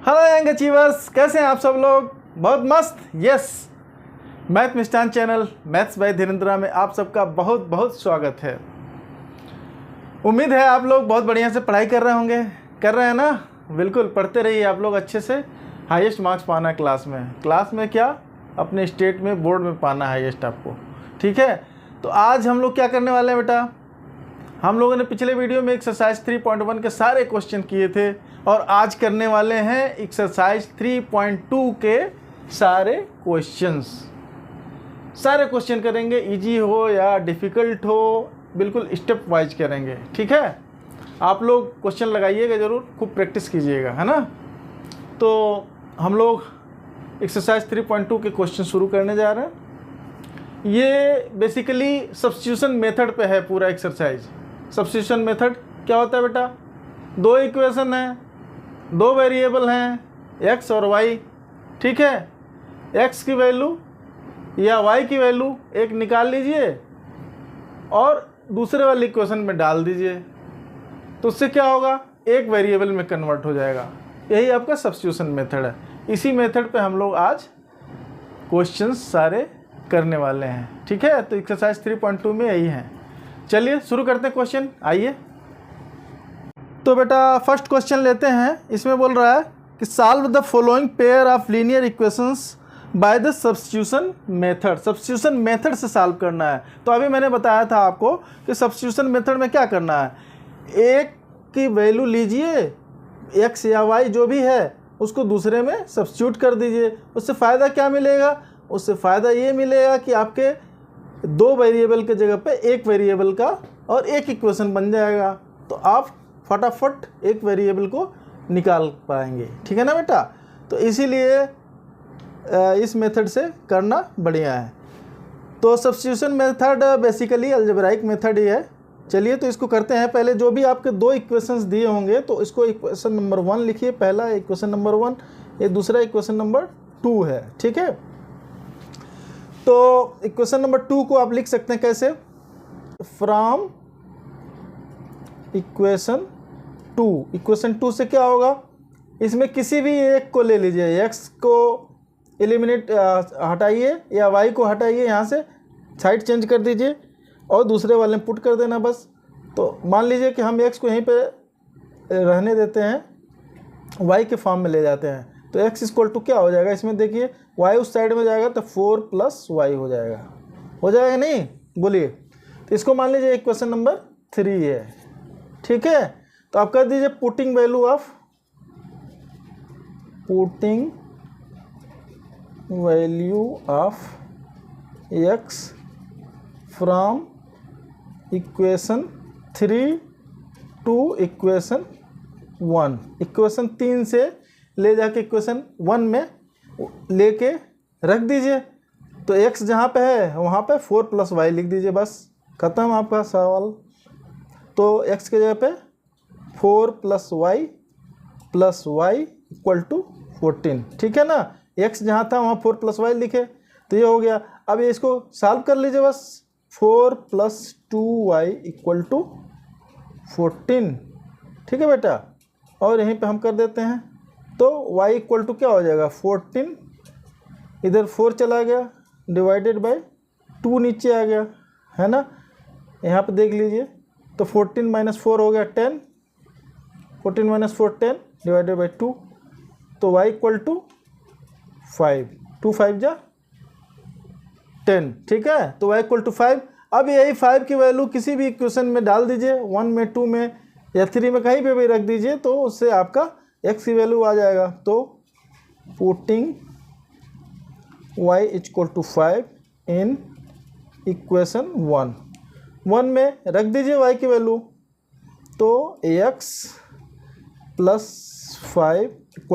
Hello young achievers, कैसे हैं आप सब लोग? बहुत मस्त। Yes, math Mishthan channel maths by धीरेन्द्रा में आप सबका बहुत बहुत स्वागत है। उम्मीद है आप लोग बहुत बढ़िया से पढ़ाई कर रहे होंगे। कर रहे हैं ना? बिल्कुल पढ़ते रहिए आप लोग अच्छे से। हाईएस्ट मार्क्स पाना है क्लास में क्या, अपने स्टेट में, बोर्ड में पाना है हाईएस्ट आपको। ठीक है, तो आज हम लोग क्या करने वाले हैं बेटा, हम लोगों ने पिछले वीडियो में एक्सरसाइज 3.1 के सारे क्वेश्चन किए थे और आज करने वाले हैं एक्सरसाइज 3.2 के सारे क्वेश्चंस। सारे क्वेश्चन करेंगे, इजी हो या डिफ़िकल्ट हो, बिल्कुल स्टेप वाइज करेंगे। ठीक है, आप लोग क्वेश्चन लगाइएगा ज़रूर, खूब प्रैक्टिस कीजिएगा, है ना। तो हम लोग एक्सरसाइज 3.2 के क्वेश्चन शुरू करने जा रहे हैं। ये बेसिकली सब्स्टिट्यूशन मेथड पे है पूरा एक्सरसाइज। सब्स्टिट्यूशन मेथड क्या होता है बेटा? दो इक्वेशन हैं, दो वेरिएबल हैं, x और y। ठीक है, x की वैल्यू या y की वैल्यू एक निकाल लीजिए और दूसरे वाली इक्वेशन में डाल दीजिए, तो उससे क्या होगा, एक वेरिएबल में कन्वर्ट हो जाएगा। यही आपका सब्स्टिट्यूशन मेथड है। इसी मेथड पे हम लोग आज क्वेश्चंस सारे करने वाले हैं। ठीक है, तो एक्सरसाइज 3.2 में यही है। चलिए शुरू करते हैं क्वेश्चन, आइए। तो बेटा फर्स्ट क्वेश्चन लेते हैं। इसमें बोल रहा है कि solve the following pair of linear equations by the substitution method. Substitution method से सॉल्व करना है। तो अभी मैंने बताया था आपको कि सब्स्टिट्यूशन मेथड में क्या करना है, एक की वैल्यू लीजिए, x या y जो भी है उसको दूसरे में सब्स्टिट्यूट कर दीजिए। उससे फ़ायदा क्या मिलेगा? उससे फ़ायदा ये मिलेगा कि आपके दो वेरिएबल के जगह पे एक वेरिएबल का और एक इक्वेशन बन जाएगा, तो आप फटाफट एक वेरिएबल को निकाल पाएंगे। ठीक है ना बेटा? तो इसीलिए इस मेथड से करना बढ़िया है। तो substitution method basically algebraic method ही है। चलिए तो इसको करते हैं। पहले जो भी आपके दो इक्वेशंस दिए होंगे तो इसको इक्वेशन नंबर 1 लिखिए, पहला इक्वेशन नंबर 1, ये दूसरा इक्वेशन नंबर 2 है। ठीक है, तो इक्वेशन नंबर 2 को आप लिख सकते हैं कैसे, फ्रॉम इक्वेशन 2। इक्वेशन 2 से क्या होगा, इसमें किसी भी एक को ले लीजिए, x को एलिमिनेट हटाइए या y को हटाइए, यहाँ से साइड चेंज कर दीजिए और दूसरे वाले में पुट कर देना बस। तो मान लीजिए कि हम x को यहीं पे रहने देते हैं, y के फॉर्म में ले जाते हैं, तो x इक्वल टू क्या हो जाएगा, इसमें देखिए y उस साइड में जाएगा तो 4 + y हो जाएगा नहीं? बोलिए। तो इसको मान लीजिए इक्वेशन नंबर 3 है। ठीक है, तो आप कर दीजिए putting value of x from equation 3 to equation 1। Equation 3 से ले जाके इक्वेशन 1 में लेके रख दीजिए। तो x जहाँ पे है वहाँ पे 4 + y लिख दीजिए, बस ख़त्म आपका सवाल। तो x के जगह पे 4 + y = 14। ठीक है ना, x जहाँ था वहाँ 4 + y लिखे, तो ये हो गया। अब ये इसको सॉल्व कर लीजिए बस, 4 + 2y = 14। ठीक है बेटा, और यहीं पे हम कर देते हैं। तो y = क्या हो जाएगा, 14, इधर 4 चला गया, डिवाइडेड बाय 2 नीचे आ गया, है ना। यहाँ पे देख लीजिए, तो 14 - 4 हो गया 10, 14 - 4 10 डिवाइडेड बाई 2, तो y = 5, 2 × 5 = 10। ठीक है, तो y = 5। अब यही 5 की वैल्यू किसी भी इक्वेशन में डाल दीजिए, 1 में, 2 में या 3 में, कहीं पे भी रख दीजिए, तो उससे आपका x की वैल्यू आ जाएगा। तो पुटिंग y = 5 इन इक्वेशन 1 में रख दीजिए y की वैल्यू, तो x + 5 =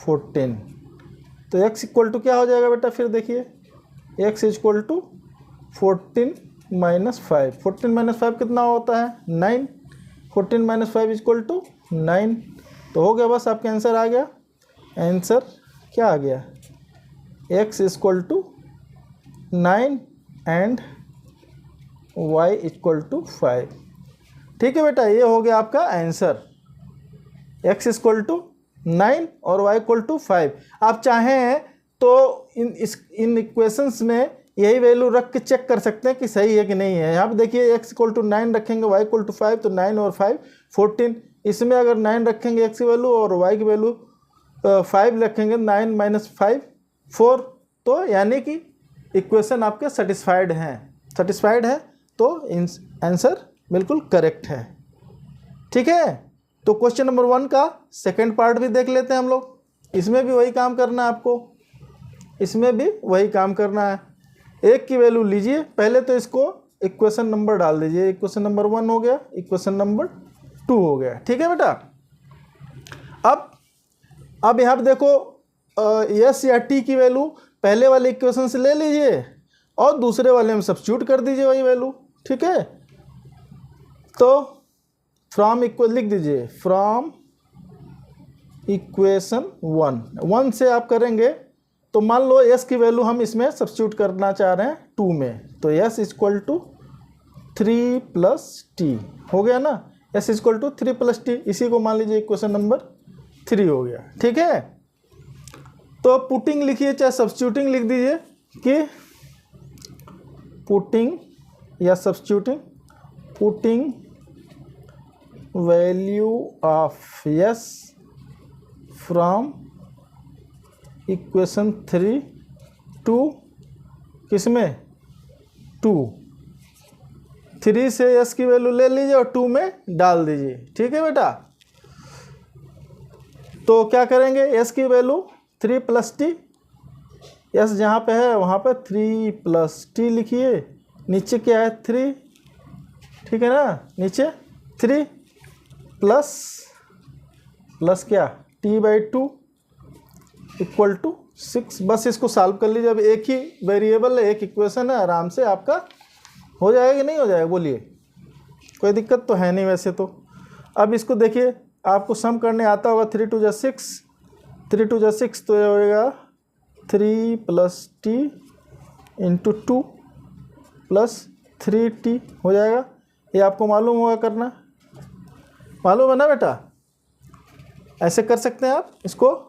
14। तो x = क्या हो जाएगा बेटा, फिर देखिए x = 14 - 5। 14 - 5 कितना होता है, 9। 14 - 5 = 9। तो हो गया, बस आपका आंसर आ गया। आंसर क्या आ गया, x = 9 एंड y = 5। ठीक है बेटा, ये हो गया आपका आंसर। x = 9 और y इक्वल टू 5। आप चाहें तो इन इक्वेशंस में यही वैल्यू रख के चेक कर सकते हैं कि सही है कि नहीं है। यहाँ पे देखिए x इक्वल टू 9 रखेंगे, y इक्वल टू 5, तो 9 और 5 14। इसमें अगर 9 रखेंगे x की वैल्यू और y की वैल्यू 5 रखेंगे, 9 माइनस 5 4, तो यानी कि इक्वेशन आपके सेटिस्फाइड है, तो आंसर बिल्कुल करेक्ट है। ठीक है, तो क्वेश्चन नंबर 1 का सेकंड पार्ट भी देख लेते हैं हम लोग। इसमें भी वही काम करना है आपको, इसमें भी वही काम करना है। एक की वैल्यू लीजिए, पहले तो इसको इक्वेशन नंबर डाल दीजिए। इक्वेशन नंबर 1 हो गया, इक्वेशन नंबर 2 हो गया। ठीक है बेटा, अब यहाँ पे देखो यस या टी की वैल्यू पहले वाले इक्वेशन से ले लीजिए और दूसरे वाले में सब्स्टिट्यूट कर दीजिए वही वैल्यू। ठीक है, तो फ्रॉम इक्वल लिख दीजिए, फ्रॉम इक्वेशन 1 से आप करेंगे तो मान लो s की वैल्यू हम इसमें सब्स्टिट्यूट करना चाह रहे हैं 2 में, तो s equal to 3 plus t हो गया ना। s equal to 3 plus t, इसी को मान लीजिए इक्वेशन नंबर 3 हो गया। ठीक है, तो पुटिंग लिखिए चाहे सब्स्टिट्यूटिंग लिख दीजिए कि पुटिंग या substituting, putting value of s from equation 3 to किसमें 2, 3 से s की वैल्यू ले लीजिए और 2 में डाल दीजिए। ठीक है बेटा, तो क्या करेंगे, s की वैल्यू 3 प्लस टी, s जहाँ पे है वहाँ पर 3 प्लस टी लिखिए, नीचे क्या है 3, ठीक है ना, नीचे 3 प्लस क्या t/2 इक्वल टू 6। बस इसको सॉल्व कर लीजिए। अब एक ही वेरिएबल है, एक इक्वेशन है, आराम से आपका हो जाएगा कि नहीं हो जाएगा, बोलिए, कोई दिक्कत तो है नहीं वैसे तो। अब इसको देखिए, आपको सम करने आता होगा, 3 2 6, 3 2 6, तो ये होएगा 3 plus T into 2 plus 3t हो जाएगा। ये आपको मालूम होगा करना, मालूम है ना बेटा, ऐसे कर सकते हैं आप इसको।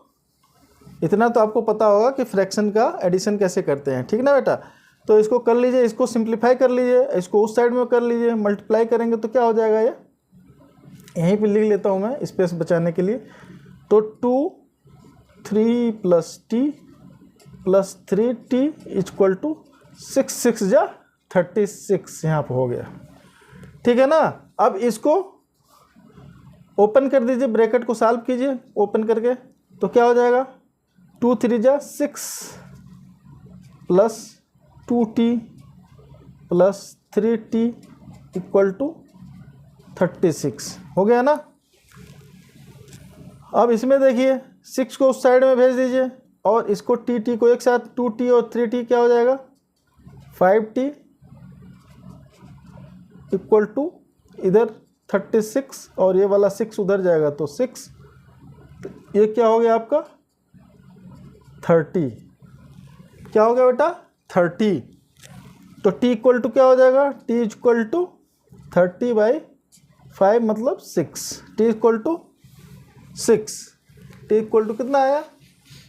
इतना तो आपको पता होगा कि फ्रैक्शन का एडिशन कैसे करते हैं। ठीक ना बेटा, तो इसको कर लीजिए, इसको सिंप्लीफाई कर लीजिए, इसको उस साइड में कर लीजिए, मल्टीप्लाई करेंगे तो क्या हो जाएगा, ये यहीं पे लिख लेता हूँ मैं स्पेस बचाने के लिए। तो 2 3 plus t plus 3t equal to 6 6 जा 36 यहाँ पर हो गया। ठीक है ना, अब इसको ओपन कर दीजिए, ब्रैकेट को सॉल्व कीजिए ओपन करके, तो क्या हो जाएगा, 2 3 जा 6 plus 2t plus 3t equal to 36 हो गया ना। अब इसमें देखिए 6 को उस साइड में भेज दीजिए और इसको टी को एक साथ, 2t और 3t क्या हो जाएगा, 5t इक्वल टू इधर 36 और ये वाला 6 उधर जाएगा तो 6, तो ये क्या हो गया आपका 30। क्या हो गया बेटा 30, तो t इक्वल टू क्या हो जाएगा, t इक्वल टू 30/5 मतलब 6, t equal to 6, t equal to कितना आया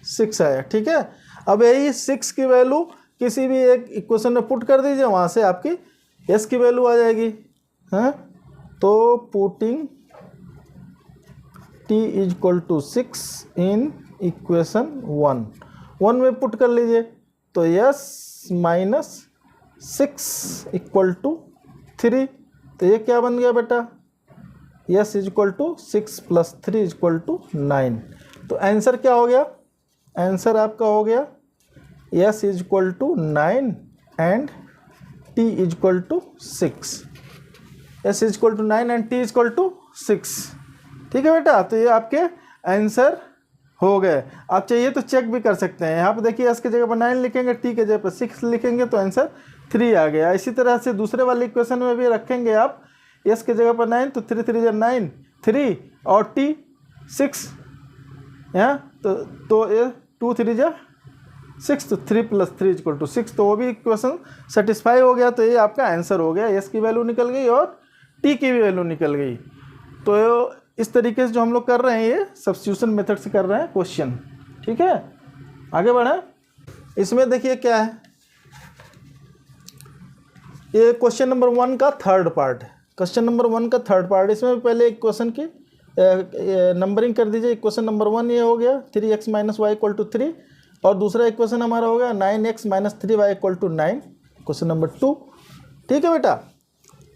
6 आया। ठीक है, अब यही 6 की वैल्यू किसी भी एक इक्वेशन में पुट कर दीजिए, वहाँ से आपकी s की वैल्यू आ जाएगी। हाँ, तो putting t equal to 6 in equation 1 में पुट कर लीजिए, तो s माइनस 6 इक्वल टू 3, तो ये क्या बन गया बेटा, s equal to 6 plus 3 equal to 9। तो आंसर क्या हो गया, आंसर आपका हो गया s equal to 9 and t equal to 6, s equal to 9 and t equal to 6। ठीक है बेटा, तो ये आपके आंसर हो गए। आप चाहिए तो चेक भी कर सकते हैं, यहाँ पे देखिए s की जगह पर 9 लिखेंगे, t की जगह पर 6 लिखेंगे तो आंसर 3 आ गया। इसी तरह से दूसरे वाले इक्वेशन में भी रखेंगे आप s की जगह पर 9, तो 3 3 9 3 और t 6 यहाँ, तो ये 2 3 6, तो 3 प्लस 3 इक्वल टू 6, तो वो भी इक्वेशन सेटिस्फाई हो गया। तो ये आपका आंसर हो गया, s की वैल्यू निकल गई और t की भी वैल्यू निकल गई। तो इस तरीके से जो हम लोग कर रहे हैं ये सब्स्टिट्यूशन मेथड से कर रहे हैं क्वेश्चन। ठीक है, आगे बढ़े। इसमें देखिए क्या है, ये क्वेश्चन नंबर 1 का थर्ड पार्ट है। क्वेश्चन नंबर 1 का थर्ड पार्ट, इसमें पहले एक क्वेश्चन की नंबरिंग कर दीजिए। इक्वेशन नंबर 1 ये हो गया 3x - y = 3, और दूसरा इक्वेशन हमारा हो गया 9x - 3y = 9, क्वेश्चन नंबर 2। ठीक है बेटा,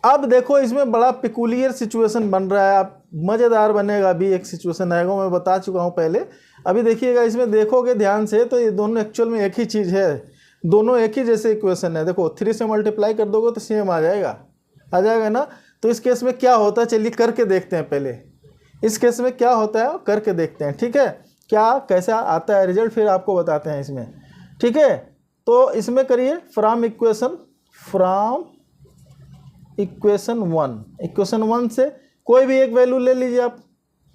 अब देखो इसमें बड़ा पिकुलियर सिचुएशन बन रहा है, आप मज़ेदार बनेगा। अभी एक सिचुएशन आएगा, मैं बता चुका हूँ पहले। अभी देखिएगा, इसमें देखोगे ध्यान से तो ये दोनों एक्चुअल में एक ही चीज़ है, दोनों एक ही जैसे इक्वेशन है। देखो 3 से मल्टीप्लाई कर दोगे तो सेम आ जाएगा ना। तो इस केस में क्या होता है, चलिए करके देखते हैं। पहले इस केस में क्या होता है करके देखते हैं। ठीक है, क्या कैसा आता है रिजल्ट, फिर आपको बताते हैं इसमें। ठीक है, तो इसमें करिए फ्रॉम इक्वेशन 1, इक्वेशन 1 से कोई भी एक वैल्यू ले लीजिए आप।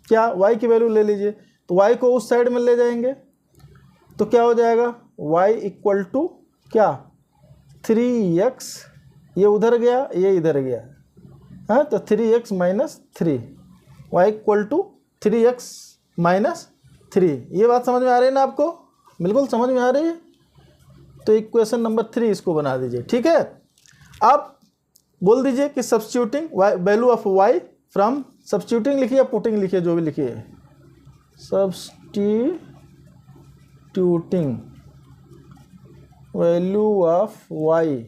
क्या, y की वैल्यू ले लीजिए, तो y को उस साइड में ले जाएंगे तो क्या हो जाएगा, y = क्या 3x, ये उधर गया ये इधर गया, हाँ, तो 3x - 3, y = 3x - 3। ये बात समझ में आ रही है ना आपको, बिल्कुल समझ में आ रही है। तो इक्वेशन नंबर 3 इसको बना दीजिए। ठीक है, आप बोल दीजिए कि substituting value of y from, substituting लिखिए या पुटिंग लिखिए, जो भी लिखिए, substituting value of y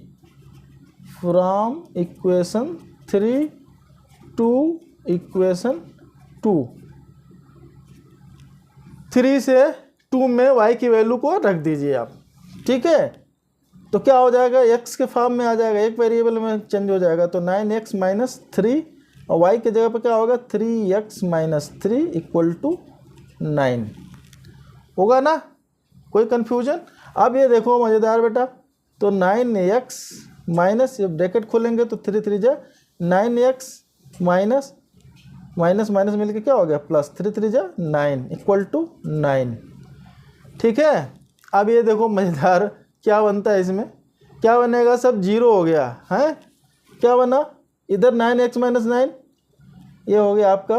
from equation 3 to equation 2। 3 से 2 में y की वैल्यू को रख दीजिए आप। ठीक है, तो क्या हो जाएगा, x के फॉर्म में आ जाएगा, एक वेरिएबल में चेंज हो जाएगा। तो 9x - 3 और y की जगह पर क्या होगा 3x - 3 = 9 होगा ना, कोई कन्फ्यूजन। अब ये देखो मज़ेदार बेटा, तो 9x माइनस, ये ब्रैकेट खोलेंगे तो 3 3 जा 9x माइनस माइनस मिलके क्या हो गया प्लस, 3 3 जा 9 = 9। ठीक है, अब ये देखो मज़ेदार क्या बनता है, इसमें क्या बनेगा, सब जीरो हो गया है। क्या बना, इधर 9x - 9, ये हो गया आपका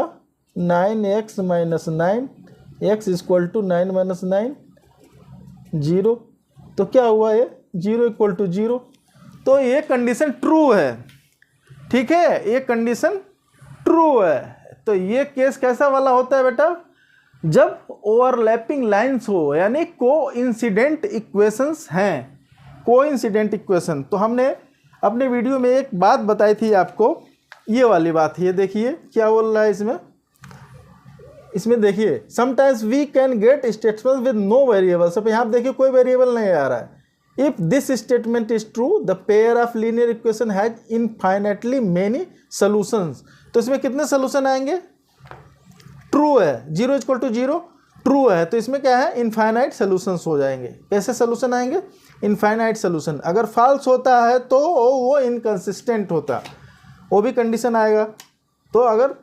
9x - 9, x = 9 - 9 0। तो क्या हुआ, ये 0 = 0। तो ये कंडीशन ट्रू है। ठीक है, ये कंडीशन ट्रू है। तो ये केस कैसा वाला होता है बेटा, जब ओवरलैपिंग लाइंस हो, यानी कोइंसिडेंट इक्वेशंस हैं, कोइंसिडेंट इक्वेशन। तो हमने अपने वीडियो में एक बात बताई थी आपको, ये वाली बात। ये देखिए क्या बोल रहा है इसमें देखिए, sometimes we can get statement with no variables. अब यहाँ देखिए कोई वेरिएबल नहीं आ रहा है। If this statement is true, the pair of linear equation has infinitely many solutions. तो इसमें कितने सोल्यूशन आएंगे, ट्रू है, 0 = 0 ट्रू है, तो इसमें क्या है इनफाइनाइट सोल्यूशंस हो जाएंगे। कैसे सोल्यूशन आएंगे, इनफाइनाइट सोल्यूशन। अगर फॉल्स होता है तो वो इनकंसिस्टेंट होता, वो भी कंडीशन आएगा। तो अगर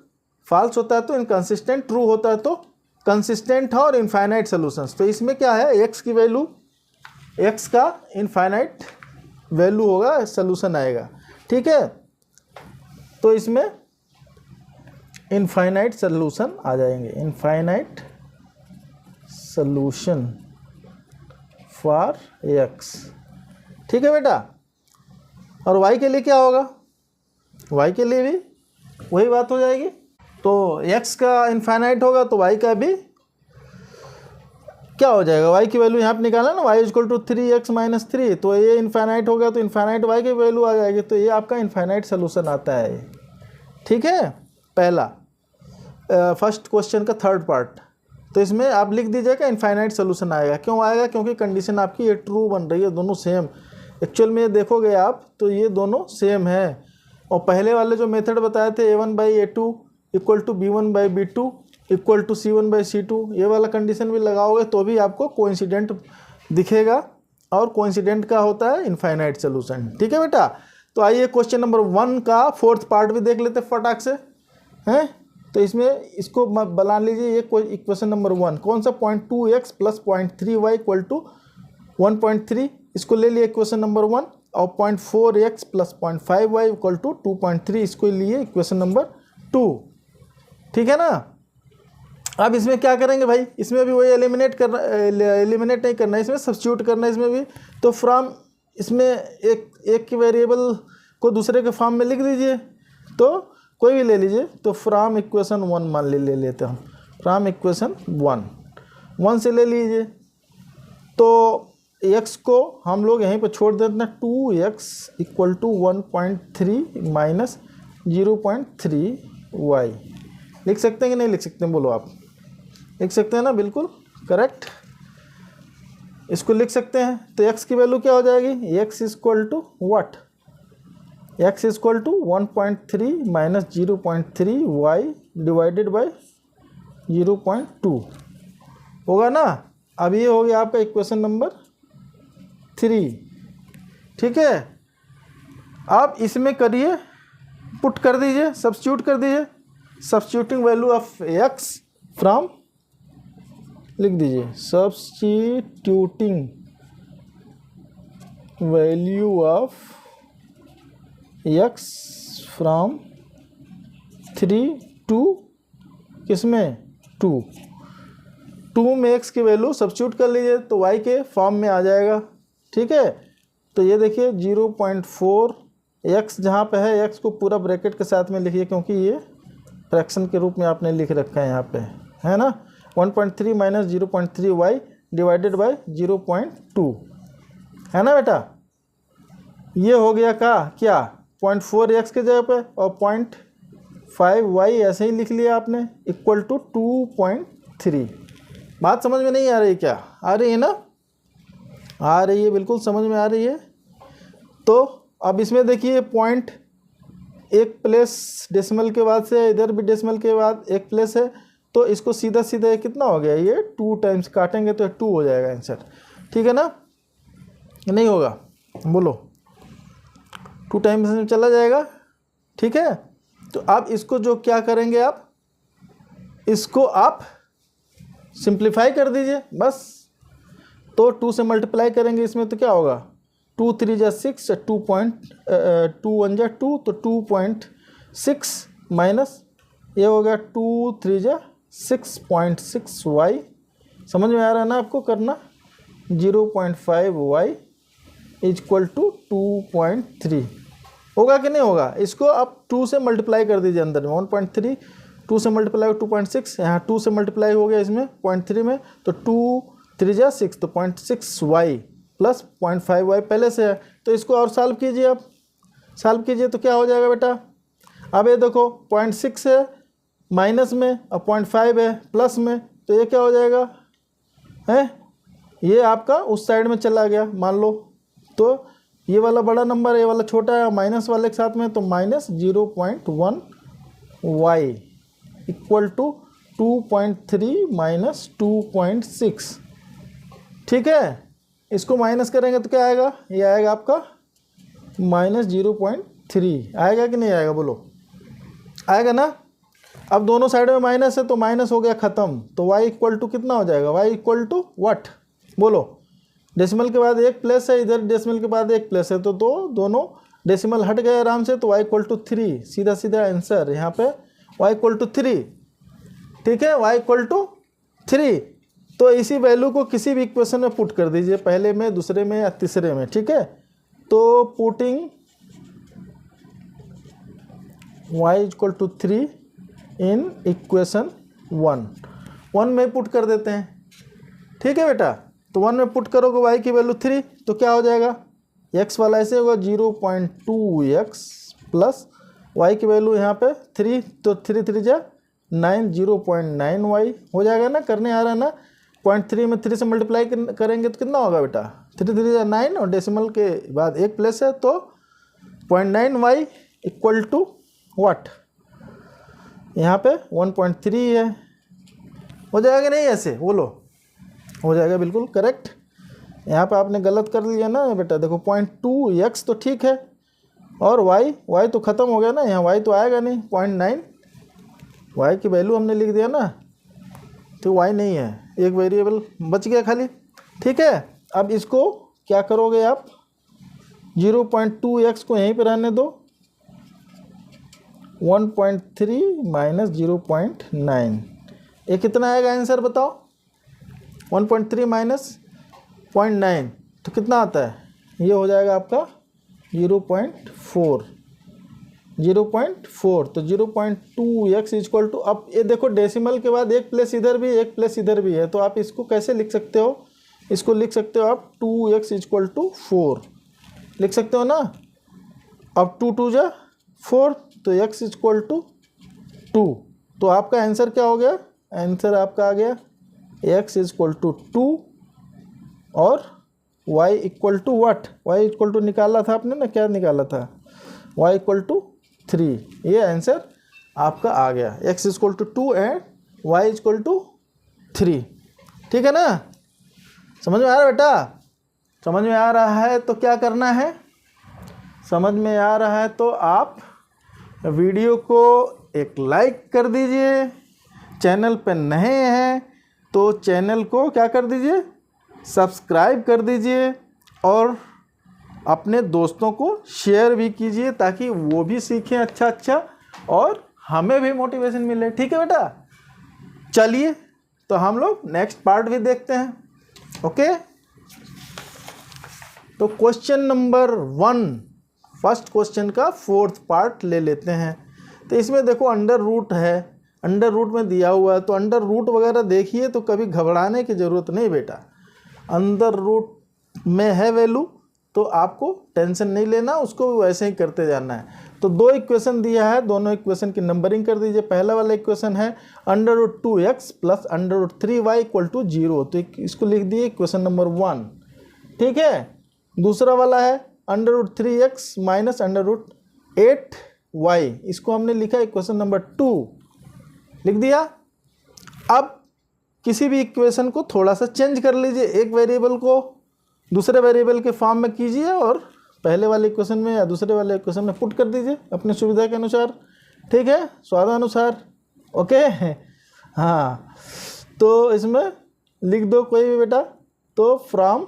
फॉल्स होता है तो इनकंसिस्टेंट, ट्रू होता है तो कंसिस्टेंट है और इनफाइनाइट सोल्यूशंस। तो इसमें क्या है, x की वैल्यू, x का इनफाइनाइट वैल्यू होगा, सोल्यूशन आएगा। ठीक है, तो इसमें इनफाइनाइट सोल्यूशन आ जाएंगे, इनफाइनाइट सोल्यूशन फॉर x। ठीक है बेटा, और y के लिए क्या होगा, y के लिए भी वही बात हो जाएगी। तो x का इनफाइनाइट होगा तो y का भी क्या हो जाएगा, y की वैल्यू यहाँ पे निकाला ना, y = 3x - 3, तो ये इनफाइनाइट हो गया तो इनफाइनाइट y की वैल्यू आ जाएगी। तो ये आपका इनफाइनाइट सोल्यूशन आता है। ठीक है, पहला फर्स्ट क्वेश्चन का थर्ड पार्ट। तो इसमें आप लिख दीजिएगा इनफाइनाइट सोल्यूशन आएगा। क्यों आएगा, क्योंकि कंडीशन आपकी ये ट्रू बन रही है, दोनों सेम। एक्चुअल में देखोगे आप तो ये दोनों सेम है। और पहले वाले जो मेथड बताए थे a1/a2 = b1/b2 = c1/c2, ये वाला कंडीशन भी लगाओगे तो भी आपको कोइंसिडेंट दिखेगा, और कोइंसिडेंट का होता है इनफाइनाइट सोल्यूशन। ठीक है बेटा, तो आइए क्वेश्चन नंबर 1 का फोर्थ पार्ट भी देख लेते फटाक से हैं। तो इसमें इसको बना लीजिए, ये कोई इक्वेशन नंबर 1 कौन सा, 0.2x + 0.3y = 1.3, इसको ले लिए इक्वेशन नंबर 1। और 0.4x + 0.5y = 2.3, इसको लिए इक्वेशन नंबर 2। ठीक है ना। अब इसमें क्या करेंगे भाई, इसमें भी वही एलिमिनेट नहीं करना है, इसमें सब्स्टिट्यूट करना है इसमें भी। तो फ्रॉम इसमें एक की वेरिएबल को दूसरे के फॉर्म में लिख दीजिए, तो कोई भी ले लीजिए। तो फ्रॉम इक्वेशन 1 मान ले लेते हैं हम, फ्रॉम इक्वेशन 1 से ले लीजिए। तो x को हम लोग यहीं पर छोड़ देते हैं, 2x equal to 1.3 minus 0.3y। लिख सकते हैं कि नहीं लिख सकते हैं, बोलो आप। लिख सकते हैं ना, बिल्कुल करेक्ट, इसको लिख सकते हैं। तो x की वैल्यू क्या हो जाएगी, x equal to what, x equal to 1.3 minus 0.3y divided by 0.2 होगा ना। अब ये हो गया आपका इक्वेशन नंबर 3, ठीक है। आप इसमें करिए, पुट कर दीजिए, सब्स्टिट्यूट कर दीजिए। Substituting value of x from, लिख दीजिए substituting value of x from 3 to किसमें 2 में x की वैल्यू सब्स्टिट्यूट कर लीजिए तो y के फॉर्म में आ जाएगा, ठीक है। तो ये देखिए 0.4 x जहाँ पे है, x को पूरा ब्रैकेट के साथ में लिखिए क्योंकि ये फ्रैक्शन के रूप में आपने लिख रखा है यहाँ पे, है ना। 1.3 माइनस 0.3y डिवाइडेड बाय 0.2, है ना बेटा। ये हो गया का क्या, 0.4x के जगह पे, और 0.5y ऐसे ही लिख लिया आपने, इक्वल टू 2.3। बात समझ में नहीं आ रही क्या, आ रही है ना, आ रही है, बिल्कुल समझ में आ रही है। तो अब इसमें देखिए पॉइंट एक प्लेस डेसिमल के बाद से, इधर भी डेसिमल के बाद एक प्लेस है, तो इसको सीधा सीधा कितना हो गया, ये 2 टाइम्स काटेंगे तो 2 हो जाएगा आंसर, ठीक है ना। नहीं होगा, बोलो 2 टाइम्स में चला जाएगा, ठीक है। तो आप इसको जो क्या करेंगे, आप इसको आप सिंप्लीफाई कर दीजिए बस। तो 2 से मल्टीप्लाई करेंगे इसमें तो क्या होगा, 2 3 जा 6, 2 1 जा 2, तो 2.6 माइनस ये हो गया 2 3 जा 6.6y। समझ में आ रहा है ना आपको करना, 0.5y इक्वल टू 2.3 होगा कि नहीं होगा। इसको आप 2 से मल्टीप्लाई कर दीजिए अंदर में, 1.3 2 से मल्टीप्लाई 2.6, यहाँ 2 से मल्टीप्लाई हो गया इसमें 0.3 में, तो 2 3 जा 6, तो 0.6y प्लस 0.5y पहले से है। तो इसको और सॉल्व कीजिए, आप सॉल्व कीजिए तो क्या हो जाएगा बेटा। अब ये देखो 0.6 है माइनस में और 0.5 है प्लस में, तो ये क्या हो जाएगा, है ये आपका उस साइड में चला गया मान लो। तो ये वाला बड़ा नंबर, ये वाला छोटा है, माइनस वाले के साथ में, तो minus 0.1y equal to 2.3 minus 2.6, ठीक है। इसको माइनस करेंगे तो क्या आएगा, ये आएगा आपका माइनस 0.3 आएगा कि नहीं आएगा, बोलो आएगा ना। अब दोनों साइड में माइनस है तो माइनस हो गया ख़त्म, तो y इक्वल टू कितना हो जाएगा, y इक्वल टू व्हाट, बोलो। डेसिमल के बाद एक प्लस है, इधर डेसिमल के बाद एक प्लस है, तो दोनों डेसिमल हट गए आराम से, तो y इक्वल टू 3, सीधा सीधा आंसर यहाँ पे y इक्वल टू 3, ठीक है, y इक्वल टू 3। तो इसी वैल्यू को किसी भी इक्वेशन में पुट कर दीजिए, पहले में, दूसरे में या तीसरे में, ठीक है। तो putting y equal to 3 in equation 1 में पुट कर देते हैं, ठीक है बेटा। तो 1 में पुट करोगे y की वैल्यू 3, तो क्या हो जाएगा, x वाला ऐसे होगा 0.2x प्लस y की वैल्यू यहाँ पे 3, तो 3 3 जा 9, 0.9y हो जाएगा ना। करने आ रहा है ना, 0.3 में 3 से मल्टीप्लाई करेंगे तो कितना होगा बेटा, 3 3 जा 9, और डेसिमल के बाद एक प्लस है, तो 0.9y इक्वल टू व्हाट, यहाँ पे 1.3 है, हो जाएगा नहीं ऐसे, बोलो हो जाएगा, बिल्कुल करेक्ट। यहाँ पे आपने गलत कर लिया ना बेटा, देखो 0.2x तो ठीक है, और y तो ख़त्म हो गया ना, यहाँ y तो आएगा नहीं, 0.9 y की वैल्यू हमने लिख दिया ना, तो y नहीं है, एक वेरिएबल बच गया खाली, ठीक है। अब इसको क्या करोगे आप, 0.2x को यहीं पे रहने दो, 1.3 माइनस 0.9, ये कितना आएगा आंसर बताओ। 1.3 माइनस 0.9 तो कितना आता है, ये हो जाएगा आपका 0.4। तो 0.2x इक्वल टू, अब ये देखो डेसिमल के बाद एक प्लेस इधर भी एक प्लेस इधर भी है, तो आप इसको कैसे लिख सकते हो, इसको लिख सकते हो आप 2x इक्वल टू 4 लिख सकते हो ना। अब 2 2 जा 4, तो x इक्वल टू 2, तो आपका आंसर क्या हो गया, आंसर आपका आ गया x इक्वल टू 2 और y equal to what, y equal to निकाला था आपने ना, क्या निकाला था, y इक्वल टू 3, ये आंसर आपका आ गया, x equal to 2 and y equal to 3। ठीक है ना, समझ में आ रहा है बेटा, समझ में आ रहा है तो क्या करना है, समझ में आ रहा है तो आप वीडियो को एक लाइक कर दीजिए, चैनल पर नए हैं तो चैनल को क्या कर दीजिए, सब्सक्राइब कर दीजिए और अपने दोस्तों को शेयर भी कीजिए ताकि वो भी सीखें अच्छा और हमें भी मोटिवेशन मिले। ठीक है बेटा, चलिए तो हम लोग नेक्स्ट पार्ट भी देखते हैं। ओके, तो क्वेश्चन नंबर 1, फर्स्ट क्वेश्चन का 4th पार्ट ले लेते हैं। तो इसमें देखो अंडर रूट है, अंडर रूट में दिया हुआ है, तो अंडर रूट वगैरह देखिए तो कभी घबराने की ज़रूरत नहीं बेटा, अंडर रूट में है वैल्यू तो आपको टेंशन नहीं लेना, उसको वैसे ही करते जाना है। तो 2 इक्वेशन दिया है, दोनों इक्वेशन की नंबरिंग कर दीजिए। पहला वाला इक्वेशन है under root 2x plus under root 3y equal to 0, तो इसको लिख दिए इक्वेशन नंबर 1। ठीक है, दूसरा वाला है under root 3x minus under root 8y, इसको हमने लिखा इक्वेशन नंबर 2, लिख दिया। अब किसी भी इक्वेशन को थोड़ा सा चेंज कर लीजिए, एक वेरिएबल को दूसरे वेरिएबल के फॉर्म में कीजिए और पहले वाले इक्वेशन में या दूसरे वाले इक्वेशन में पुट कर दीजिए अपनी सुविधा के अनुसार। ठीक है, स्वादानुसार। ओके, हाँ, तो इसमें लिख दो कोई भी बेटा। तो फ्रॉम,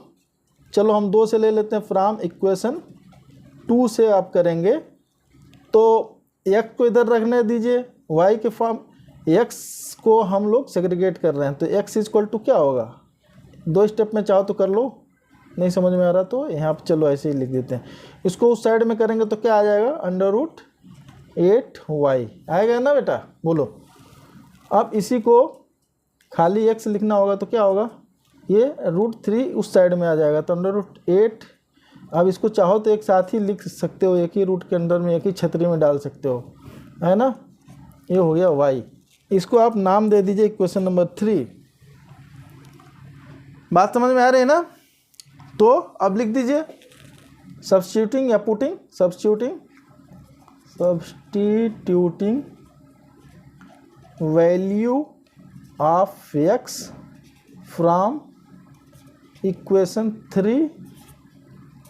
चलो हम 2 से ले लेते हैं, फ्रॉम इक्वेशन 2 से आप करेंगे तो x को इधर रखने दीजिए, y के फॉर्म, x को हम लोग सेग्रीगेट कर रहे हैं तो x इक्वल टू क्या होगा, 2 स्टेप में चाहो तो कर लो, नहीं समझ में आ रहा तो यहाँ पर चलो ऐसे ही लिख देते हैं। इसको उस साइड में करेंगे तो क्या आ जाएगा, अंडर रूट 8y आएगा ना बेटा, बोलो। अब इसी को खाली x लिखना होगा तो क्या होगा, ये रूट 3 उस साइड में आ जाएगा तो अंडर रूट 8। अब इसको चाहो तो एक साथ ही लिख सकते हो, एक ही रूट के अंदर में एक ही छतरी में डाल सकते हो, है ना। ये हो गया y, इसको आप नाम दे दीजिए इक्वेशन नंबर 3। बात समझ में आ रही है ना। तो अब लिख दीजिए सब्स्टिट्यूटिंग या putting, substituting value of x from equation 3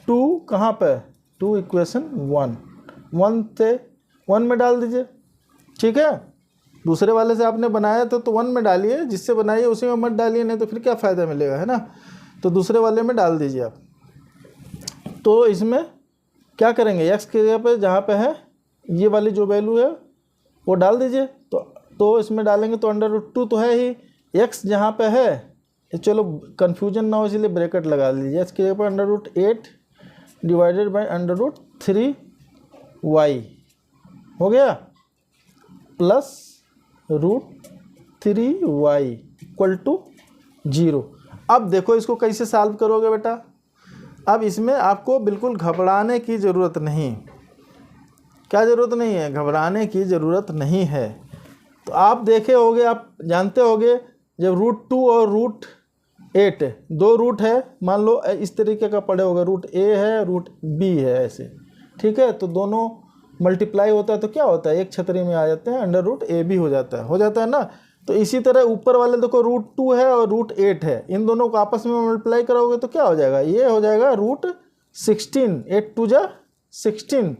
to कहाँ पे, टू इक्वेशन 1 से 1 में डाल दीजिए। ठीक है, दूसरे वाले से आपने बनाया था तो 1 में डालिए, जिससे बनाइए उसी में मत डालिए, नहीं तो फिर क्या फ़ायदा मिलेगा, है ना। तो दूसरे वाले में डाल दीजिए आप। तो इसमें क्या करेंगे, x के जगह पे जहाँ पे है ये वाली जो वैल्यू है वो डाल दीजिए। तो इसमें डालेंगे तो अंडर रूट 2 तो है ही, x जहाँ पे है, चलो कन्फ्यूजन ना हो इसलिए ब्रैकेट लगा लीजिए, x के जगह पर under root 8 divided by under root 3y हो गया, plus root 3y equal to 0। अब देखो इसको कैसे सॉल्व करोगे बेटा। अब इसमें आपको बिल्कुल घबराने की ज़रूरत नहीं, क्या ज़रूरत नहीं है, घबराने की ज़रूरत नहीं है। तो आप देखे होगे, आप जानते होगे, जब रूट 2 और रूट 8 2 रूट है, मान लो इस तरीके का पड़े होगा, रूट a है रूट b है ऐसे, ठीक है, तो दोनों मल्टीप्लाई होता है तो क्या होता है, एक छतरी में आ जाते हैं, अंडर रूट a भी हो जाता है ना। तो इसी तरह ऊपर वाले देखो रूट 2 है और रूट 8 है, इन दोनों को आपस में मल्टीप्लाई कराओगे तो क्या हो जाएगा, ये हो जाएगा रूट 16, 8 2 जा 16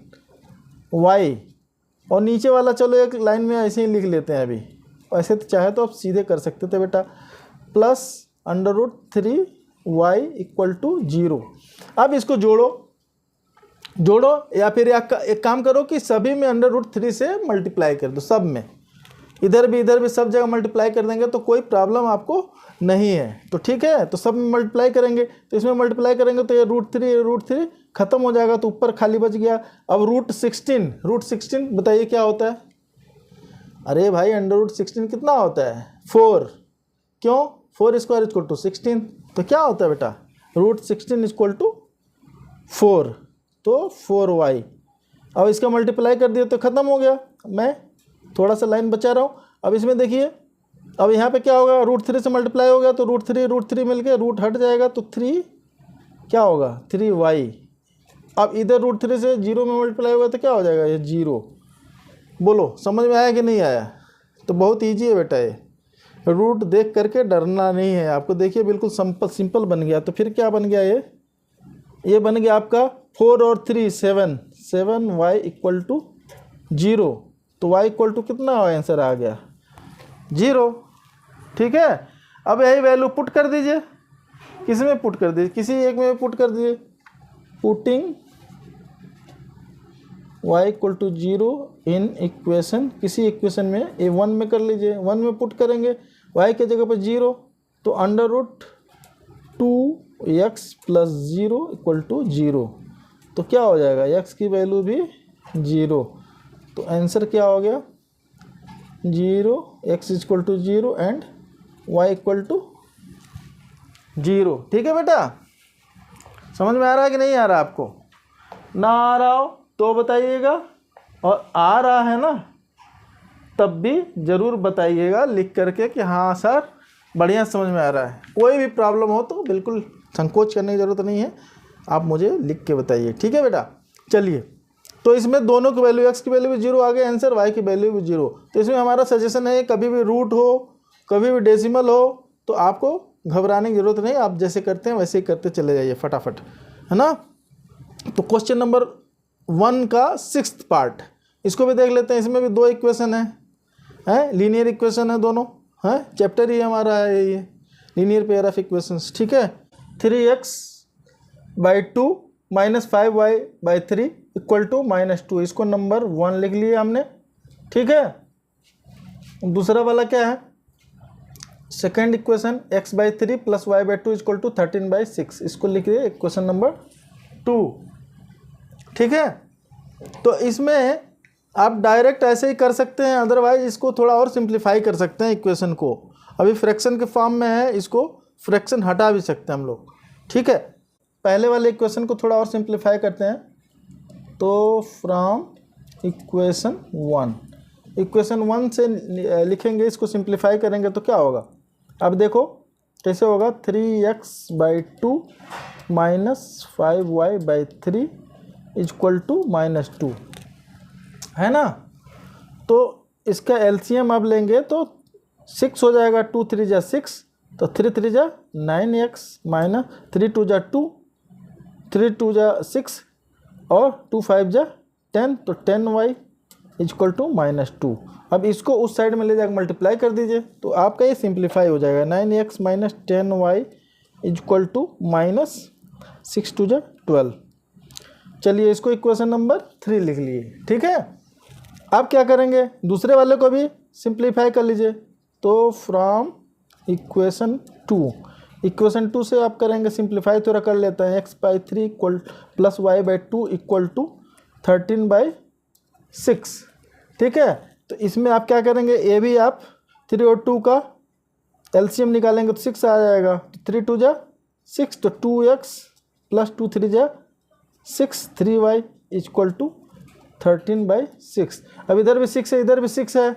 y, और नीचे वाला चलो एक लाइन में ऐसे ही लिख लेते हैं अभी, ऐसे तो चाहे तो आप सीधे कर सकते थे बेटा, plus under root 3y equal to 0। अब इसको जोड़ो, जोड़ो, या फिर एक काम करो कि सभी में √3 से मल्टीप्लाई कर दो, सब में, इधर भी सब जगह मल्टीप्लाई कर देंगे तो कोई प्रॉब्लम आपको नहीं है। तो ठीक है, तो सब में मल्टीप्लाई करेंगे, तो इसमें मल्टीप्लाई करेंगे तो ये √3 खत्म हो जाएगा, तो ऊपर खाली बच गया। अब √16 बताइए क्या होता है? अरे भाई √16 कितना होता है? 4। क्यों? 4² = 16। तो क्या होता है बेटा? √16 = 4, तो 4y। अब इसका मल्टीप्लाई कर दिया तो ख़त्म हो गया। मैं थोड़ा सा लाइन बचा रहा हूँ। अब इसमें देखिए, अब यहाँ पे क्या होगा? √3 से मल्टीप्लाई हो गया तो √3 मिल के रूट हट जाएगा, तो 3 क्या होगा? 3y। अब इधर √3 से 0 में मल्टीप्लाई होगा तो क्या हो जाएगा? ये 0। बोलो समझ में आया कि नहीं आया? तो बहुत ईजी है बेटा, ये रूट देख करके डरना नहीं है आपको। देखिए बिल्कुल सिंपल बन गया। तो फिर क्या बन गया? ये बन गया आपका 4 और 3 7y = 0। तो y = कितना आंसर आ गया? 0। ठीक है, अब यही वैल्यू पुट कर दीजिए। किस में पुट कर दीजिए? किसी एक में पुट कर दीजिए। पुटिंग y = 0 इन इक्वेशन, किसी इक्वेशन में, ये 1 में कर लीजिए। 1 में पुट करेंगे, y के जगह पर 0, तो √2x + 0 = 0। तो क्या हो जाएगा? x की वैल्यू भी 0। तो आंसर क्या हो गया? 0, x = 0 एंड y = 0। ठीक है बेटा, समझ में आ रहा है कि नहीं आ रहा आपको? ना आ रहा हो तो बताइएगा, और आ रहा है ना तब भी ज़रूर बताइएगा लिख करके कि हाँ सर बढ़िया समझ में आ रहा है। कोई भी प्रॉब्लम हो तो बिल्कुल संकोच करने की ज़रूरत नहीं है, आप मुझे लिख के बताइए। ठीक है बेटा, चलिए। तो इसमें दोनों की वैल्यू, x की वैल्यू भी 0 आ गई आंसर, y की वैल्यू भी 0। तो इसमें हमारा सजेशन है, कभी भी रूट हो, कभी भी डेसिमल हो, तो आपको घबराने की ज़रूरत नहीं, आप जैसे करते हैं वैसे ही करते चले जाइए फटाफट, है ना। तो क्वेश्चन नंबर 1 का 6th पार्ट, इसको भी देख लेते हैं। इसमें भी 2 इक्वेशन है, लीनियर इक्वेशन है दोनों, है चैप्टर ही हमारा है ये लीनियर पेयर ऑफ इक्वेशंस। ठीक है, 3x/2 - 5y/3 = -2, इसको नंबर 1 लिख लिए हमने। ठीक है, दूसरा वाला क्या है? सेकेंड इक्वेशन x/3 + y/2 = 13/6, इसको लिख लिए इक्वेशन नंबर 2। ठीक है, तो इसमें आप डायरेक्ट ऐसे ही कर सकते हैं, अदरवाइज इसको थोड़ा और सिंप्लीफाई कर सकते हैं इक्वेशन को। अभी फ्रैक्शन के फॉर्म में है, इसको फ्रैक्शन हटा भी सकते हैं हम लोग। ठीक है, पहले वाले इक्वेशन को थोड़ा और सिंप्लीफाई करते हैं। तो फ्रॉम इक्वेशन 1 से लिखेंगे, इसको सिंप्लीफाई करेंगे तो क्या होगा? अब देखो कैसे होगा। 3x/2 - 5y/3 = -2, है ना। तो इसका एलसीएम अब लेंगे तो 6 हो जाएगा। 2 3 जा 6, तो 3 3 जा 9x - 3 2 जा 2, 3 2 जा 6 और 2 5 जा 10, तो 10y = -2। अब इसको उस साइड में ले जाकर मल्टीप्लाई कर दीजिए, तो आपका ये सिंप्लीफाई हो जाएगा। 9x - 10y = -6 2 जा 12। चलिए इसको इक्वेशन नंबर 3 लिख लिए। ठीक है, आप क्या करेंगे? दूसरे वाले को भी सिंप्लीफाई कर लीजिए। तो फ्रॉम इक्वेशन 2 से आप करेंगे सिंप्लीफाई, थोड़ा कर लेते हैं। x/3 + y/2 = 13/6। ठीक है, तो इसमें आप क्या करेंगे? ये भी आप 3 और 2 का एलसीएम निकालेंगे तो 6 आ जाएगा। 3 2 जा 6, तो 2x + 2 3 जा 6, 3y = 13/6। अब इधर भी 6 है, इधर भी 6 है,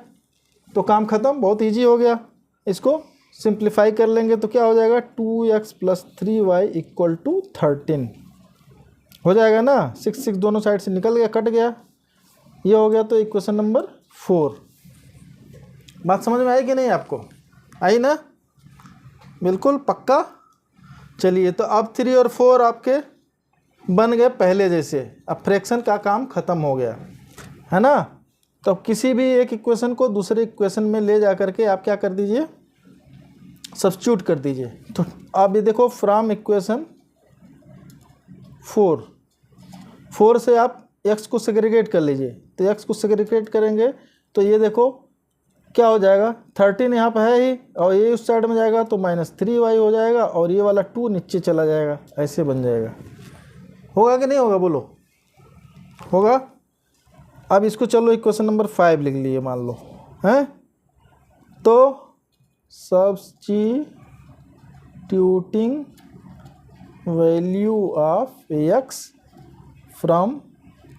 तो काम खत्म, बहुत इजी हो गया। इसको सिंप्लीफाई कर लेंगे तो क्या हो जाएगा? 2x + 3y = 13 हो जाएगा ना। 6 6 दोनों साइड से निकल गया, कट गया, ये हो गया। तो इक्वेशन नंबर 4। बात समझ में आई कि नहीं आपको? आई ना? बिल्कुल पक्का। चलिए, तो अब 3 और 4 आपके बन गए पहले जैसे। अब फ्रैक्शन का काम ख़त्म हो गया, है ना। तो अब किसी भी एक इक्वेशन को दूसरे इक्वेशन में ले जा करके आप क्या कर दीजिए? सब्स्टिट्यूट कर दीजिए। तो आप ये देखो, फ्रॉम इक्वेशन 4 से आप x को सेग्रीगेट कर लीजिए। तो x को सेग्रीगेट करेंगे तो ये देखो क्या हो जाएगा, 13 यहाँ पर है ही और ये उस साइड में जाएगा तो -3y हो जाएगा और ये वाला 2 नीचे चला जाएगा, ऐसे बन जाएगा। होगा कि नहीं होगा, बोलो होगा। अब इसको चलो इक्वेशन नंबर 5 लिख लिए मान लो, हैं। तो substituting value of x from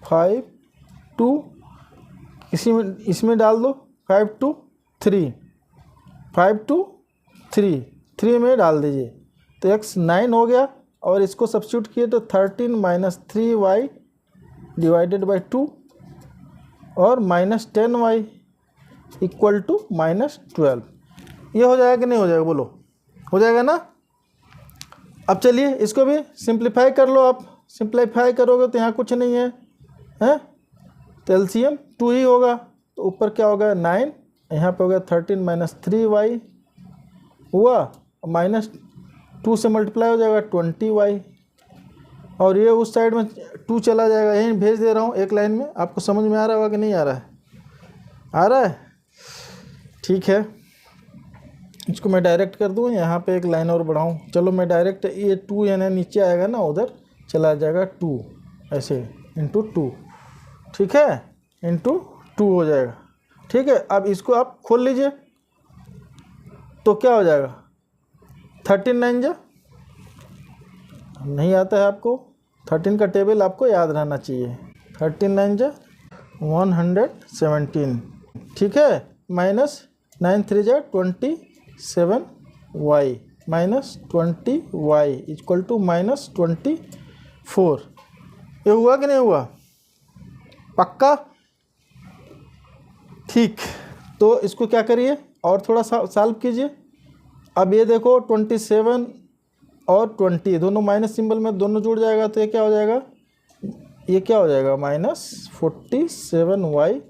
5 to इसमें डाल दो 5 to 3, 5 to 3 में डाल दीजिए तो x 9 हो गया और इसको सब्स्टिट्यूट किए तो 13 - 3y डिवाइडेड बाई 2 और -10y इक्वल टू -12। ये हो जाएगा कि नहीं हो जाएगा, बोलो हो जाएगा ना। अब चलिए इसको भी सिंप्लीफाई कर लो। आप सिंप्लीफाई करोगे तो यहाँ कुछ नहीं है, हैं, तो एलसीएम 2 ही होगा। तो ऊपर क्या होगा 9, यहाँ पे हो गया 13 - 3y हुआ, -2 से मल्टीप्लाई हो जाएगा 20y और ये उस साइड में 2 चला जाएगा। यहीं भेज दे रहा हूँ एक लाइन में। आपको समझ में आ रहा होगा कि नहीं आ रहा है, आ रहा है, ठीक है। इसको मैं डायरेक्ट कर दूँ, यहाँ पे एक लाइन और बढ़ाऊँ। चलो मैं डायरेक्ट, ये 2 यानी नीचे आएगा ना, उधर चला जाएगा 2 ऐसे इंटू 2, ठीक है, इंटू 2 हो जाएगा, ठीक है। अब इसको आप खोल लीजिए तो क्या हो जाएगा 13 9 नहीं आता है आपको, 13 का टेबल आपको याद रहना चाहिए। 13 9 117, ठीक है, -9 3 27y -20y इक्वल टू -24। ये हुआ कि नहीं हुआ, पक्का, ठीक। तो इसको क्या करिए और थोड़ा सा सॉल्व कीजिए। अब ये देखो 27 और 20 दोनों माइनस सिंबल में दोनों जुड़ जाएगा तो ये क्या हो जाएगा, ये क्या हो जाएगा -47y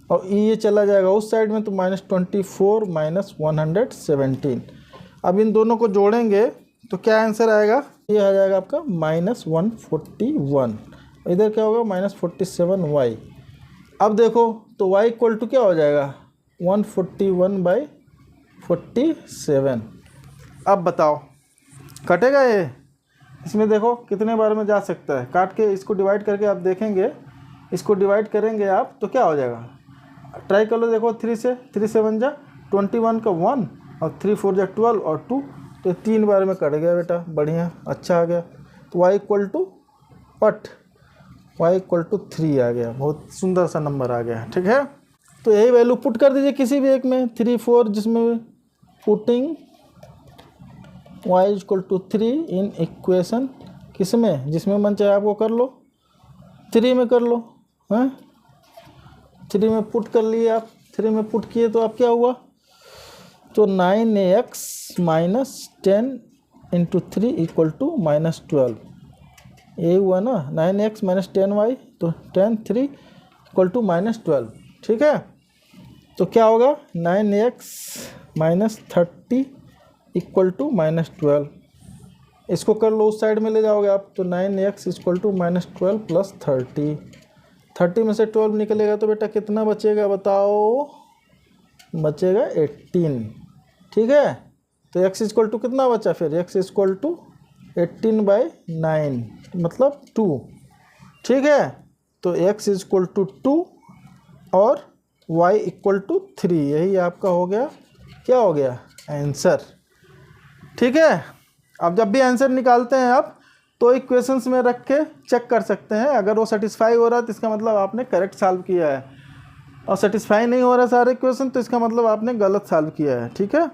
और ये चला जाएगा उस साइड में तो -24 -117। अब इन दोनों को जोड़ेंगे तो क्या आंसर आएगा, ये आ जाएगा आपका -141। इधर क्या होगा -47y। अब देखो तो y इक्वल टू क्या हो जाएगा 141/47। अब बताओ कटेगा ये, इसमें देखो कितने बार में जा सकता है, काट के इसको डिवाइड करके आप देखेंगे, इसको डिवाइड करेंगे आप तो क्या हो जाएगा, ट्राई कर लो, देखो 3 से 3 7 जा 21 का 1 और 3 4 जा 12 और 2, तो 3 बार में कट गया बेटा, बढ़िया, अच्छा आ गया। तो y इक्वल टू पट y इक्वल टू 3 आ गया, बहुत सुंदर सा नंबर आ गया, ठीक है। तो यही वैल्यू पुट कर दीजिए किसी भी एक में, 3 4 जिसमें putting y equal to 3 in equation, किस में, जिसमें मन चाहे आपको कर लो, 3 में कर लो, हैं, 3 में पुट कर लिए आप, 3 में पुट किए तो आप क्या हुआ, तो 9x - 10 इंटू 3 इक्वल टू -12, यही हुआ ना, 9x - 10y तो 10 3 इक्वल टू -12, ठीक है। तो क्या होगा 9x - 30 इक्वल टू -12, इसको कर लो उस साइड में ले जाओगे आप तो 9x इक्वल टू -12 प्लस 30 में से 12 निकलेगा तो बेटा कितना बचेगा बताओ, बचेगा 18, ठीक है। तो x इक्वल टू कितना बचा फिर, x इक्वल टू 18/9 मतलब 2, ठीक है। तो x इक्वल टू 2 और y इक्वल टू 3, यही आपका हो गया, क्या हो गया आंसर, ठीक है। अब जब भी आंसर निकालते हैं आप तो इक्वेशंस में रख के चेक कर सकते हैं, अगर वो सेटिस्फाई हो रहा है तो इसका मतलब आपने करेक्ट सॉल्व किया है, और सेटिस्फाई नहीं हो रहा सारे इक्वेशन तो इसका मतलब आपने गलत सॉल्व किया है, ठीक है।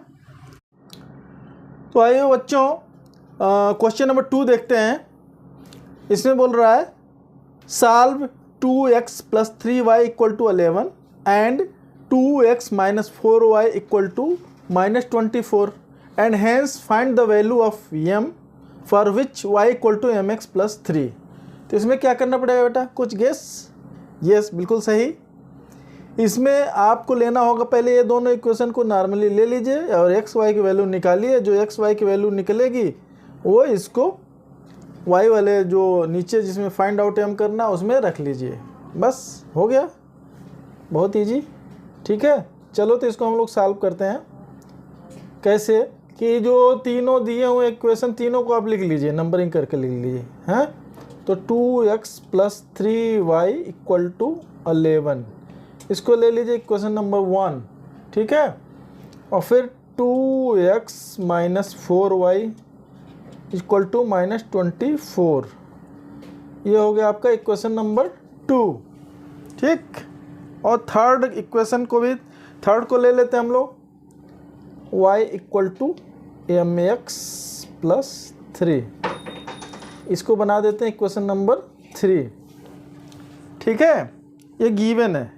तो आइए बच्चों क्वेश्चन नंबर 2 देखते हैं। इसमें बोल रहा है solve 2x + 3y = 11 and 2x - 4y = -24 and hence find the value of m for which y = mx + 3। तो इसमें क्या करना पड़ेगा बेटा, कुछ गेस, यस बिल्कुल सही। इसमें आपको लेना होगा पहले ये दोनों इक्वेशन को नॉर्मली ले लीजिए और x y की वैल्यू निकालिए, जो x y की वैल्यू निकलेगी वो इसको y वाले जो नीचे जिसमें फाइंड आउट एम करना उसमें रख लीजिए, बस हो गया, बहुत ईजी। ठीक है, चलो तो इसको हम लोग सॉल्व करते हैं। कैसे कि जो तीनों दिए हुए इक्वेशन तीनों को आप लिख लीजिए, नंबरिंग करके लिख लीजिए, हैं। तो 2x + 3y = 11, इसको ले लीजिए इक्वेशन नंबर 1। ठीक है, और फिर 2x - 4y = -24, ये हो गया आपका इक्वेशन नंबर 2। ठीक, और थर्ड इक्वेशन को भी, थर्ड को ले लेते हैं हम लोग, y = mx + 3, इसको बना देते हैं इक्वेशन नंबर 3। ठीक है, ये गिवन है,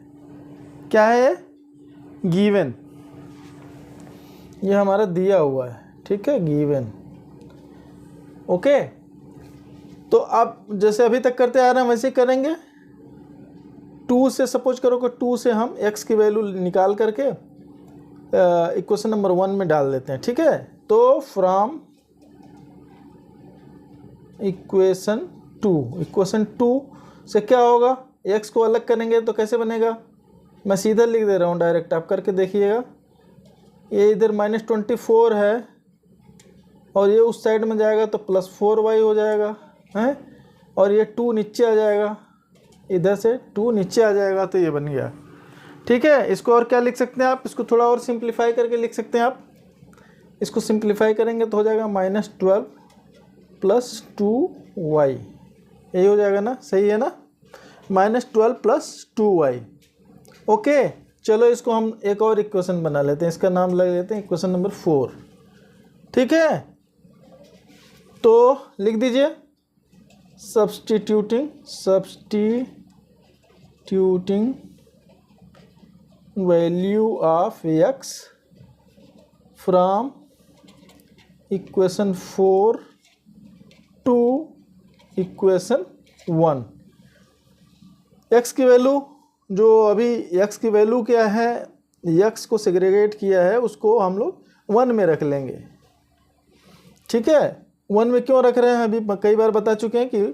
क्या है, गिवन, ये हमारा दिया हुआ है। ठीक है, गिवन। ओके, तो आप जैसे अभी तक करते आ रहे हैं वैसे करेंगे। 2 से सपोज करो कि 2 से हम x की वैल्यू निकाल करके इक्वेशन नंबर 1 में डाल देते हैं। ठीक है, तो फ्रॉम इक्वेशन 2 से क्या होगा, x को अलग करेंगे तो कैसे बनेगा, मैं सीधा लिख दे रहा हूँ डायरेक्ट, आप करके देखिएगा। ये इधर -24 है और ये उस साइड में जाएगा तो +4y हो जाएगा, हैं, और ये 2 नीचे आ जाएगा, इधर से 2 नीचे आ जाएगा, तो ये बन गया। ठीक है, इसको और क्या लिख सकते हैं आप, इसको थोड़ा और सिंप्लीफाई करके लिख सकते हैं आप। इसको सिंप्लीफाई करेंगे तो हो जाएगा -12 + 2y, यही हो जाएगा ना, सही है ना, -12 + 2y। ओके, चलो इसको हम एक और इक्वेशन बना लेते हैं, इसका नाम लग लेते हैं इक्वेशन नंबर 4। ठीक है, तो लिख दीजिए substituting value of x from equation 4 to equation 1। x की वैल्यू जो अभी x की वैल्यू क्या है, x को सेग्रीगेट किया है उसको हम लोग 1 में रख लेंगे। ठीक है, 1 में क्यों रख रहे हैं, अभी कई बार बता चुके हैं कि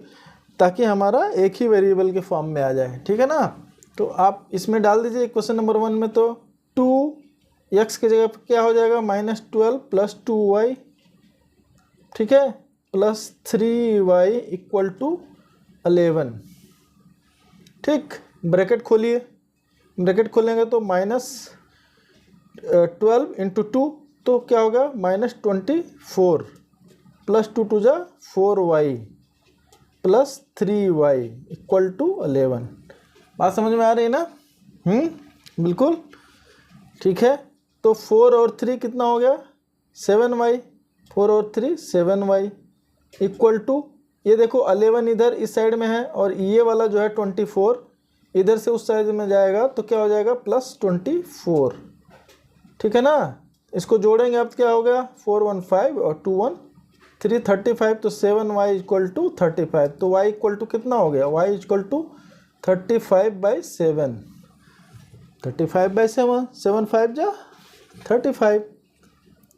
ताकि हमारा एक ही वेरिएबल के फॉर्म में आ जाए। ठीक है ना, तो आप इसमें डाल दीजिए इक्वेशन नंबर 1 में, तो 2x की जगह पर क्या हो जाएगा, -12 + 2y, ठीक है, + 3y = 11। ठीक, ब्रैकेट खोलिए, ब्रैकेट खोलेंगे तो -12 × 2, तो क्या होगा, -24 + 2 × 2 = 4y + 3y = 11। बात समझ में आ रही है ना, बिल्कुल। ठीक है, तो 4 और 3 कितना हो गया, 7y, 4 और 3 7y = ये देखो 11 इधर इस साइड में है और ये वाला जो है 24 इधर से उस साइड में जाएगा, तो क्या हो जाएगा, +24। ठीक है ना, इसको जोड़ेंगे अब क्या हो गया, 4 1 5 और 2 1 3 35, तो 7y = 35, तो y = कितना हो गया, y = 35/7, 35/7, 7 5 जा 35,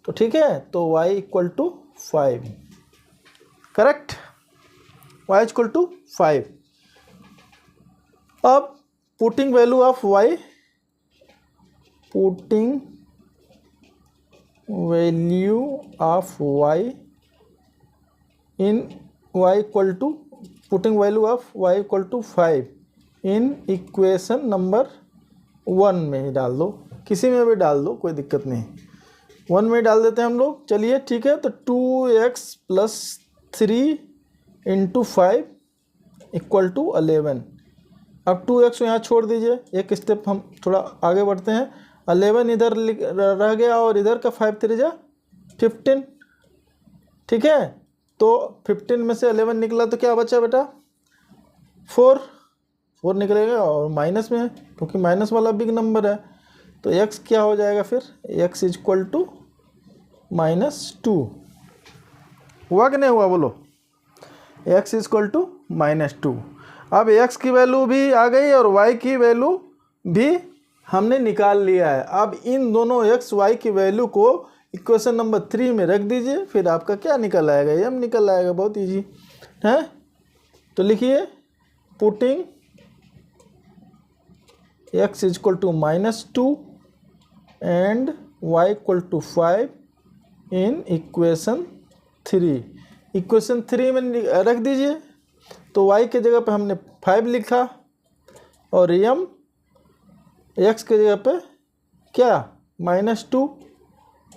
तो ठीक है, तो y = 5, करेक्ट, y = 5। अब putting value of y, putting value of y in y = putting value of y = 5 in equation number 1 में ही डाल दो, किसी में भी डाल दो, कोई दिक्कत नहीं, 1 में ही डाल देते हैं हम लोग। चलिए ठीक है, तो 2x + 3 × 5 = 11। अब 2x यहाँ छोड़ दीजिए, एक स्टेप हम थोड़ा आगे बढ़ते हैं, 11 इधर रह गया और इधर का 5 3 जा 15। ठीक है, तो 15 में से 11 निकला तो क्या बचा बेटा, 4 निकलेगा और माइनस में है क्योंकि माइनस वाला बिग नंबर है, तो x क्या हो जाएगा फिर, x = -2, हुआ कि नहीं हुआ, बोलो, x = -2। अब x की वैल्यू भी आ गई और y की वैल्यू भी हमने निकाल लिया है। अब इन दोनों x y की वैल्यू को इक्वेशन नंबर 3 में रख दीजिए, फिर आपका क्या निकल आएगा, m निकल आएगा, बहुत इजी। है, तो लिखिए putting x equal to -2 and y equal to 5 in equation 3। Equation 3 में रख दीजिए, तो y के जगह पे हमने 5 लिखा और m x के जगह पे क्या -2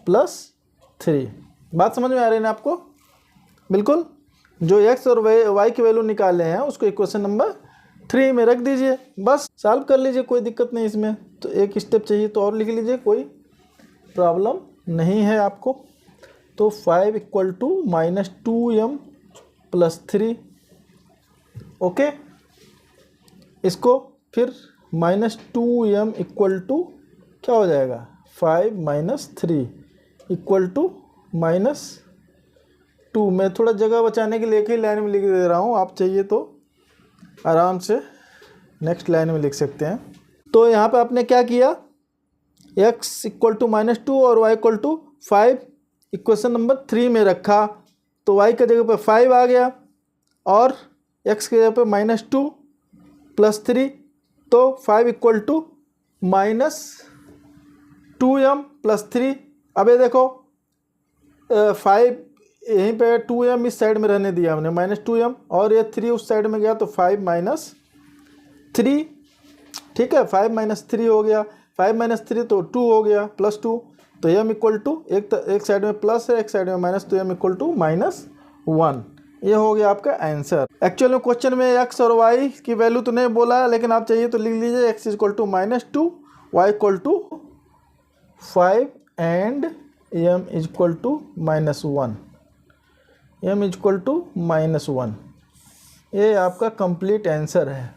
+ 3। बात समझ में आ रही है ना आपको? बिल्कुल। जो x और y की वैल्यू निकाले हैं उसको इक्वेशन नंबर 3 में रख दीजिए, बस सॉल्व कर लीजिए, कोई दिक्कत नहीं इसमें। तो एक स्टेप चाहिए तो और लिख लीजिए, कोई प्रॉब्लम नहीं है आपको। तो 5 इक्वल टू -2m + 3, ओके। इसको फिर -2m इक्वल टू क्या हो जाएगा, 5 - 3 इक्वल टू -2। मैं थोड़ा जगह बचाने के लिए एक ही लाइन में लिख दे रहा हूँ, आप चाहिए तो आराम से नेक्स्ट लाइन में लिख सकते हैं। तो यहाँ पे आपने क्या किया, x इक्वल टू -2 और y equal to 5 equation number 3 में रखा, तो y के जगह पे 5 आ गया और x के जगह पे -2 + 3, तो 5 इक्वल टू -2m + 3। अब ये देखो 5 यहीं पे 2m इस साइड में रहने दिया हमने, -2m, और ये 3 उस साइड में गया तो 5 - 3, ठीक है। 5 - 3 हो गया, 5 - 3 तो 2 हो गया, +2, तो m इक्वल टू एक साइड में प्लस है एक साइड में माइनस, तो m इक्वल टू -1। ये हो गया आपका आंसर। एक्चुअल में क्वेश्चन में x और y की वैल्यू तो नहीं बोला है, लेकिन आप चाहिए तो लिख लीजिए x equal to -2, y equal to 5 and m equal to -1, m equal to -1। ये आपका कंप्लीट आंसर है,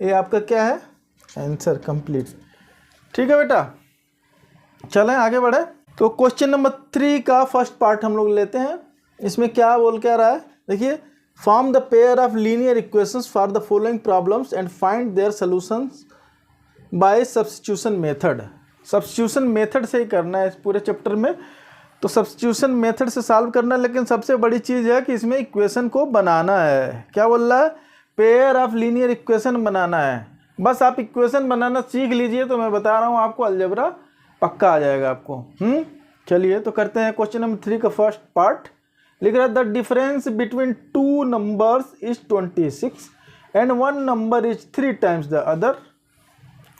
ये आपका क्या है, आंसर कंप्लीट। ठीक है बेटा, चलें आगे बढ़े। तो क्वेश्चन नंबर 3 का फर्स्ट पार्ट हम लोग लेते हैं। इसमें क्या बोल के आ रहा है, देखिए, form the pair of linear equations for the following problems and find their solutions by substitution method. Substitution method से ही करना है इस पूरे चैप्टर में, तो सब्स्टिट्यूशन मेथड से सॉल्व करना है। लेकिन सबसे बड़ी चीज़ है कि इसमें इक्वेशन को बनाना है। क्या बोल रहा है, पेयर ऑफ लीनियर इक्वेशन बनाना है। बस आप इक्वेशन बनाना सीख लीजिए तो मैं बता रहा हूँ आपको अलजेब्रा पक्का आ जाएगा आपको। चलिए तो करते हैं क्वेश्चन नंबर 3 का फर्स्ट पार्ट। लिख रहा है the difference between 2 numbers is 26 and 1 number is 3 times the other,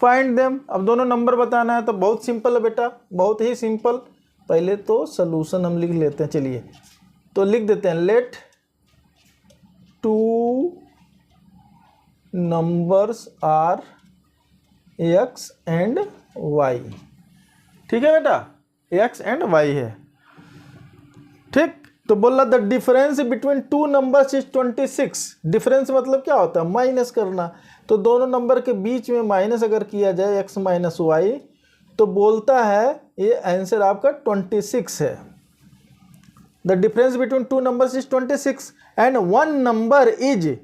find them. अब दोनों नंबर बताना है तो बहुत सिंपल है बेटा, बहुत ही सिंपल। पहले तो सोल्यूशन हम लिख लेते हैं, चलिए तो लिख देते हैं, let 2 numbers are x and y। ठीक है बेटा, x एंड y है, ठीक। तो बोल रहा the difference between 2 numbers is 26। Difference मतलब क्या होता है, माइनस करना। तो दोनों नंबर के बीच में माइनस अगर किया जाए x - y, तो बोलता है ये आंसर आपका 26 है। The difference between 2 numbers is 26 and 1 number is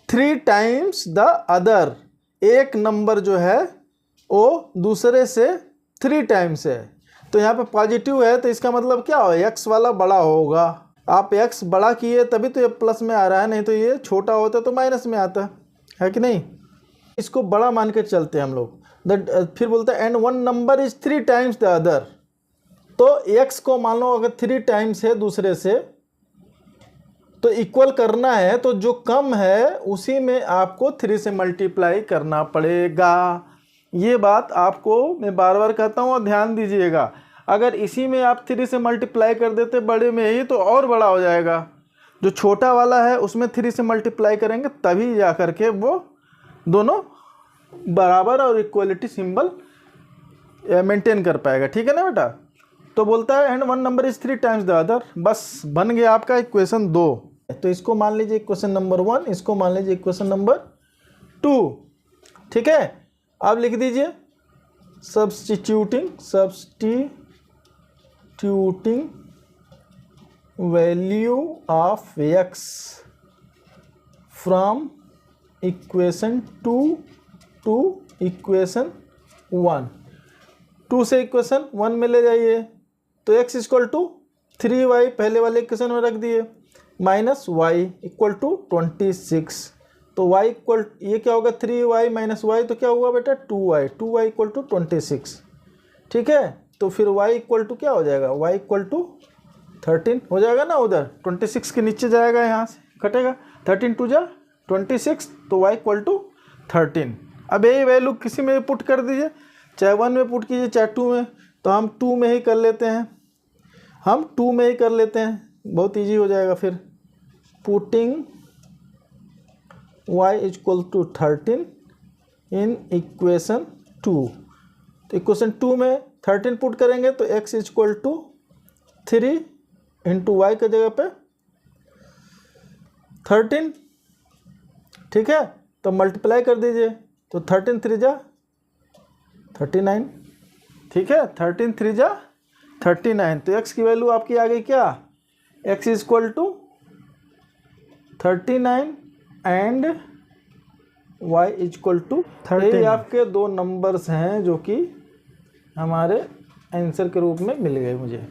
3 times the other. एक नंबर जो है वो दूसरे से 3 टाइम्स है। तो यहाँ पे पॉजिटिव है तो इसका मतलब क्या हो, x वाला बड़ा होगा। आप x बड़ा किए तभी तो ये प्लस में आ रहा है, नहीं तो ये छोटा होता तो माइनस में आता है कि नहीं। इसको बड़ा मान के चलते हैं हम लोग। फिर बोलते हैं and 1 number is 3 times the other. तो x को मान लो अगर 3 टाइम्स है दूसरे से, तो इक्वल करना है, तो जो कम है उसी में आपको 3 से मल्टीप्लाई करना पड़ेगा। ये बात आपको मैं बार बार कहता हूँ और ध्यान दीजिएगा। अगर इसी में आप 3 से मल्टीप्लाई कर देते बड़े में ही, तो और बड़ा हो जाएगा। जो छोटा वाला है उसमें 3 से मल्टीप्लाई करेंगे तभी जा करके वो दोनों बराबर और इक्वलिटी सिंबल मेंटेन कर पाएगा। ठीक है ना बेटा। तो बोलता है and 1 number is 3 times the other. बस बन गया आपका इक्वेशन 2। तो इसको मान लीजिए इक्वेशन नंबर 1, इसको मान लीजिए इक्वेशन नंबर 2। ठीक है, आप लिख दीजिए substituting value of x from equation 2 to equation 1। 2 से इक्वेशन 1 में ले जाइए, तो x इक्वल टू 3y पहले वाले इक्वेशन में रख दिए, माइनस वाई इक्वल टू 26। तो y इक्वल, ये क्या होगा 3y माइनस वाई, तो क्या हुआ बेटा 2y इक्वल टू 26। ठीक है, तो फिर y इक्वल टू क्या हो जाएगा, y इक्वल टू 13 हो जाएगा ना, उधर 26 के नीचे जाएगा, यहाँ से कटेगा 13 टू जा 26, तो y इक्वल टू 13। अब यही वैल्यू किसी में पुट कर दीजिए, चाहे 1 में पुट कीजिए चाहे 2 में, तो हम 2 में ही कर लेते हैं, बहुत इजी हो जाएगा। फिर putting y equal to 13 in equation 2, तो इक्वेशन 2 में 13 पुट करेंगे तो x equal to 3 into y के जगह पे 13। ठीक है, तो मल्टीप्लाई कर दीजिए, तो 13 3 जा 39। ठीक है, 13 3 जा 39, तो x की वैल्यू आपकी आ गई क्या, x equal to 39 and y equal to 13। ये आपके दो नंबर्स हैं जो कि हमारे आंसर के रूप में मिल गए मुझे।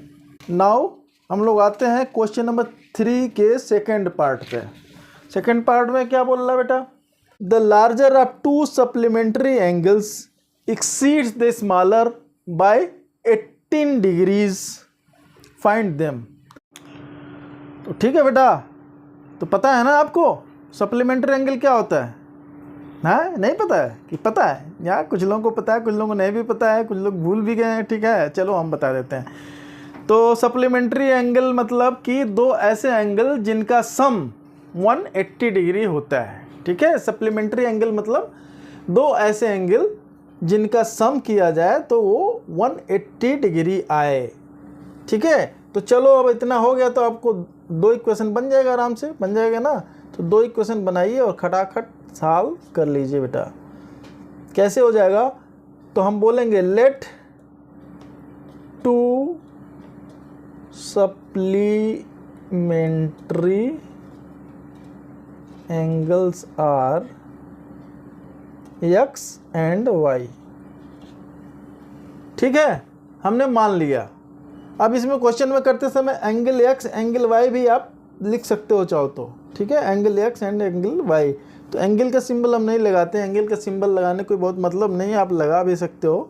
नाउ हम लोग आते हैं क्वेश्चन नंबर 3 के सेकंड पार्ट पे। सेकंड पार्ट में क्या बोल रहा है बेटा, the larger of to supplementary angles exceeds the smaller by 18 degrees, find them. तो ठीक है बेटा, तो पता है ना आपको सप्लीमेंट्री एंगल क्या होता है, हाँ नहीं पता है कि पता है, या कुछ लोगों को पता है, कुछ लोगों को नहीं भी पता है, कुछ लोग भूल भी गए हैं। ठीक है, चलो हम बता देते हैं। तो सप्लीमेंट्री एंगल मतलब कि दो ऐसे एंगल जिनका सम 180 डिग्री होता है। ठीक है, सप्लीमेंट्री एंगल मतलब दो ऐसे एंगल जिनका सम किया जाए तो वो 180 डिग्री आए। ठीक है, तो चलो अब इतना हो गया, तो आपको दो इक्वेशन बन जाएगा, आराम से बन जाएगा ना। तो दो इक्वेशन बनाइए और खटाखट सॉल्व कर लीजिए बेटा। कैसे हो जाएगा, तो हम बोलेंगे let two supplementary angles are x and y। ठीक है, हमने मान लिया। अब इसमें क्वेश्चन में करते समय एंगल x एंगल y भी आप लिख सकते हो चाहो तो। ठीक है, angle x and angle y। तो एंगल का सिंबल हम नहीं लगाते, एंगल का सिंबल लगाने कोई बहुत मतलब नहीं है, आप लगा भी सकते हो।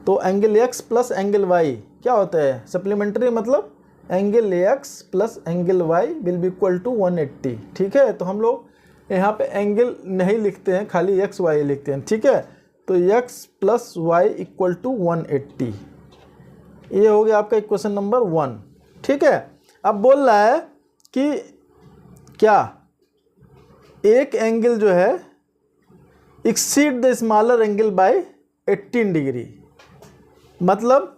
तो angle x plus angle y क्या होता है, सप्लीमेंट्री मतलब angle x plus angle y will be equal to 180। ठीक है, तो हम लोग यहाँ पे एंगल नहीं लिखते हैं, खाली x y लिखते हैं। ठीक है, तो x plus y equal to 180, ये हो गया आपका इक्वेशन नंबर 1। ठीक है, अब बोल रहा है कि क्या एक एंगल जो है exceed the smaller angle by 18 degree, मतलब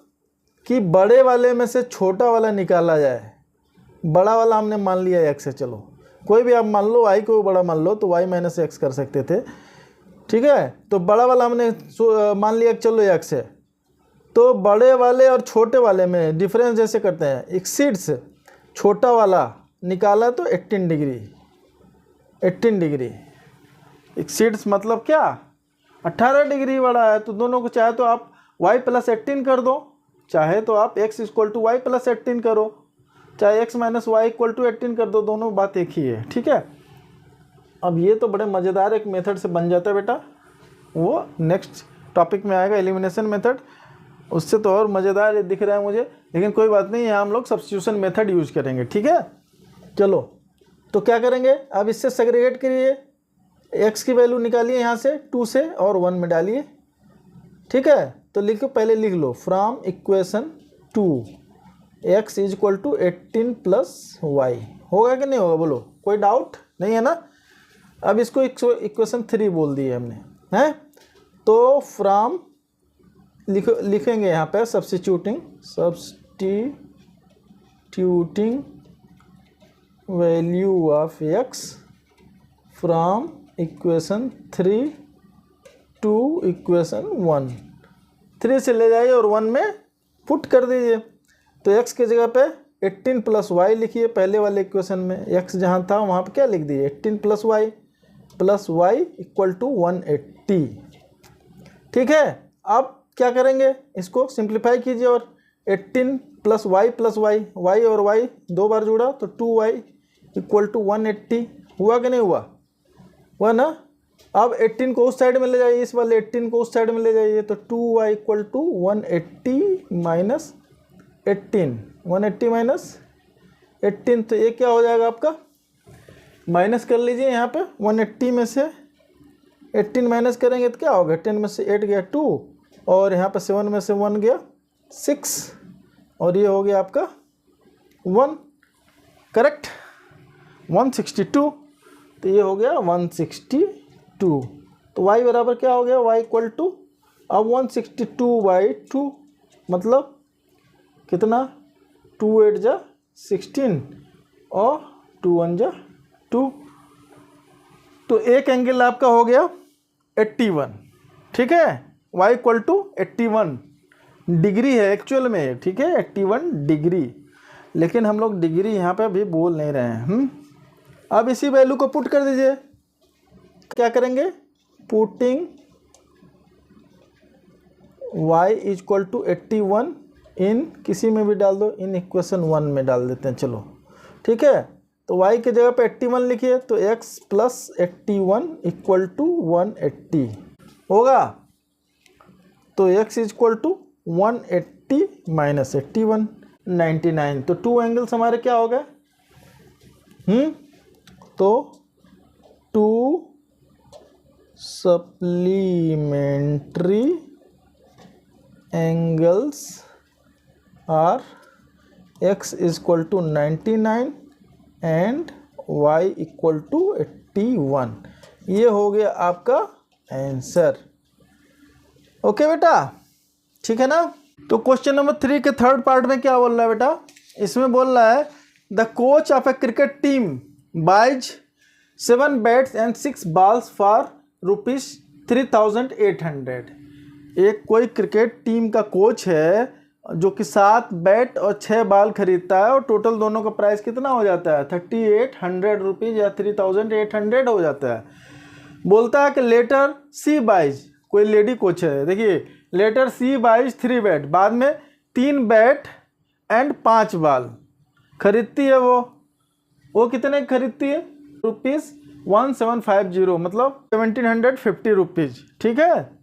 कि बड़े वाले में से छोटा वाला निकाला जाए। बड़ा वाला हमने मान लिया x है, चलो कोई भी आप मान लो, y को बड़ा मान लो तो y माइनस एक्स कर सकते थे। ठीक है, तो बड़ा वाला हमने मान लिया चलो x है, तो बड़े वाले और छोटे वाले में डिफरेंस जैसे करते हैं, एक्सीड्स छोटा वाला निकाला तो 18 डिग्री। एक्सीड्स मतलब क्या, 18 डिग्री बड़ा है, तो दोनों को चाहे तो आप y प्लस 18 कर दो, चाहे तो आप x equal to y plus 18 करो, चाहे x minus y equal to 18 कर दो, दोनों बात एक ही है। ठीक है, अब ये तो बड़े मज़ेदार एक मेथड से बन जाता है बेटा, वो नेक्स्ट टॉपिक में आएगा एलिमिनेशन मेथड, उससे तो और मज़ेदार दिख रहा है मुझे, लेकिन कोई बात नहीं, यहाँ हम लोग सब्स्टिट्यूशन मेथड यूज करेंगे। ठीक है, चलो तो क्या करेंगे, अब इससे सेग्रीगेट करिए, x की वैल्यू निकालिए यहाँ से 2 से और 1 में डालिए। ठीक है, तो लिखो, पहले लिख लो from equation 2 x is equal to 18 plus y. होगा कि नहीं होगा, बोलो, कोई डाउट नहीं है ना। अब इसको इक्वेशन 3 बोल दिए हमने, हैं, तो फ्रॉम लिखेंगे यहाँ पे substituting value of x from equation 3 to equation 1। 3 से ले जाइए और 1 में पुट कर दीजिए, तो x की जगह पे 18 प्लस वाई लिखिए। पहले वाले इक्वेशन में x जहाँ था वहाँ पे क्या लिख दिए, 18 प्लस वाई इक्वल टू 180। ठीक है, अब क्या करेंगे, इसको सिंप्लीफाई कीजिए और 18 प्लस वाई वाई और वाई 2 बार जुड़ा तो 2y इक्वल टू 180, हुआ कि नहीं हुआ? हुआ ना। अब 18 को उस साइड में ले जाइए, इस वाले 18 को उस साइड में ले जाइए, तो 2y equal to 180 minus 18, 180 minus 18, तो ये क्या हो जाएगा आपका? माइनस कर लीजिए यहाँ पे, 180 में से 18 माइनस करेंगे तो क्या होगा? 10 में से 8 गया 2, और यहाँ पे 7 में से 1 गया 6, और ये हो गया आपका 1, करेक्ट, 162, तो ये हो गया 162। तो y बराबर क्या हो गया? y इक्वल टू, अब 162/2 मतलब कितना? 2 8 जा 16 और 2 1 जा 2, तो एक एंगल आपका हो गया 81, ठीक है। y इक्वल टू 81 डिग्री है एक्चुअल में, ठीक है, 81 डिग्री, लेकिन हम लोग डिग्री यहाँ पे अभी बोल नहीं रहे हैं। अब इसी वैल्यू को पुट कर दीजिए, क्या करेंगे? पुटिंग y इक्वल टू 81 इन, किसी में भी डाल दो, इन इक्वेशन 1 में डाल देते हैं, चलो ठीक है। तो y की जगह पे 81 लिखिए, तो x प्लस 81 इक्वल टू 180 होगा, तो x इक्वल टू 180 माइनस 81, 99, तो 2 एंगल्स हमारे क्या हो गए? तो 2 supplementary angles are x equal to 99 and y equal to 81, ये हो गया आपका आंसर। ओके बेटा, ठीक है ना। तो क्वेश्चन नंबर 3 के थर्ड पार्ट में क्या बोल रहा है बेटा? इसमें बोल रहा है the coach of a cricket team buys 7 bats and 6 balls for ₹3,800। एक कोई क्रिकेट टीम का कोच है जो कि 7 बैट और 6 बॉल खरीदता है, और टोटल दोनों का प्राइस कितना हो जाता है? 3,800 रुपीज़ या 3,800 हो जाता है। बोलता है कि लेटर सी बाइज, कोई लेडी कोच है, देखिए, लेटर सी बाइज 3 बैट, बाद में 3 बैट एंड 5 बॉल खरीदती है। वो कितने खरीदती है? ₹1750, मतलब 1750 रुपीज़, ठीक है,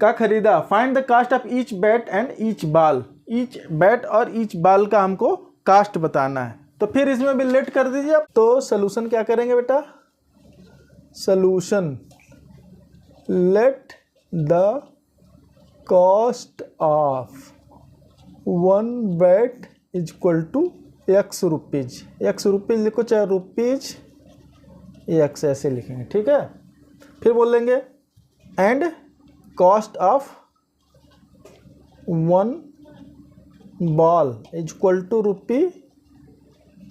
का खरीदा। Find the cost of each bat and each ball, each bat और ईच बॉल का हमको कास्ट बताना है। तो फिर इसमें भी लेट कर दीजिए आप। तो सोल्यूशन क्या करेंगे बेटा? Solution, let the cost of 1 bat is equal to x rupees, x rupees लिखो चाहे रुपीज़ x ऐसे लिखेंगे, ठीक है। फिर बोलेंगे and cost of 1 ball is equal to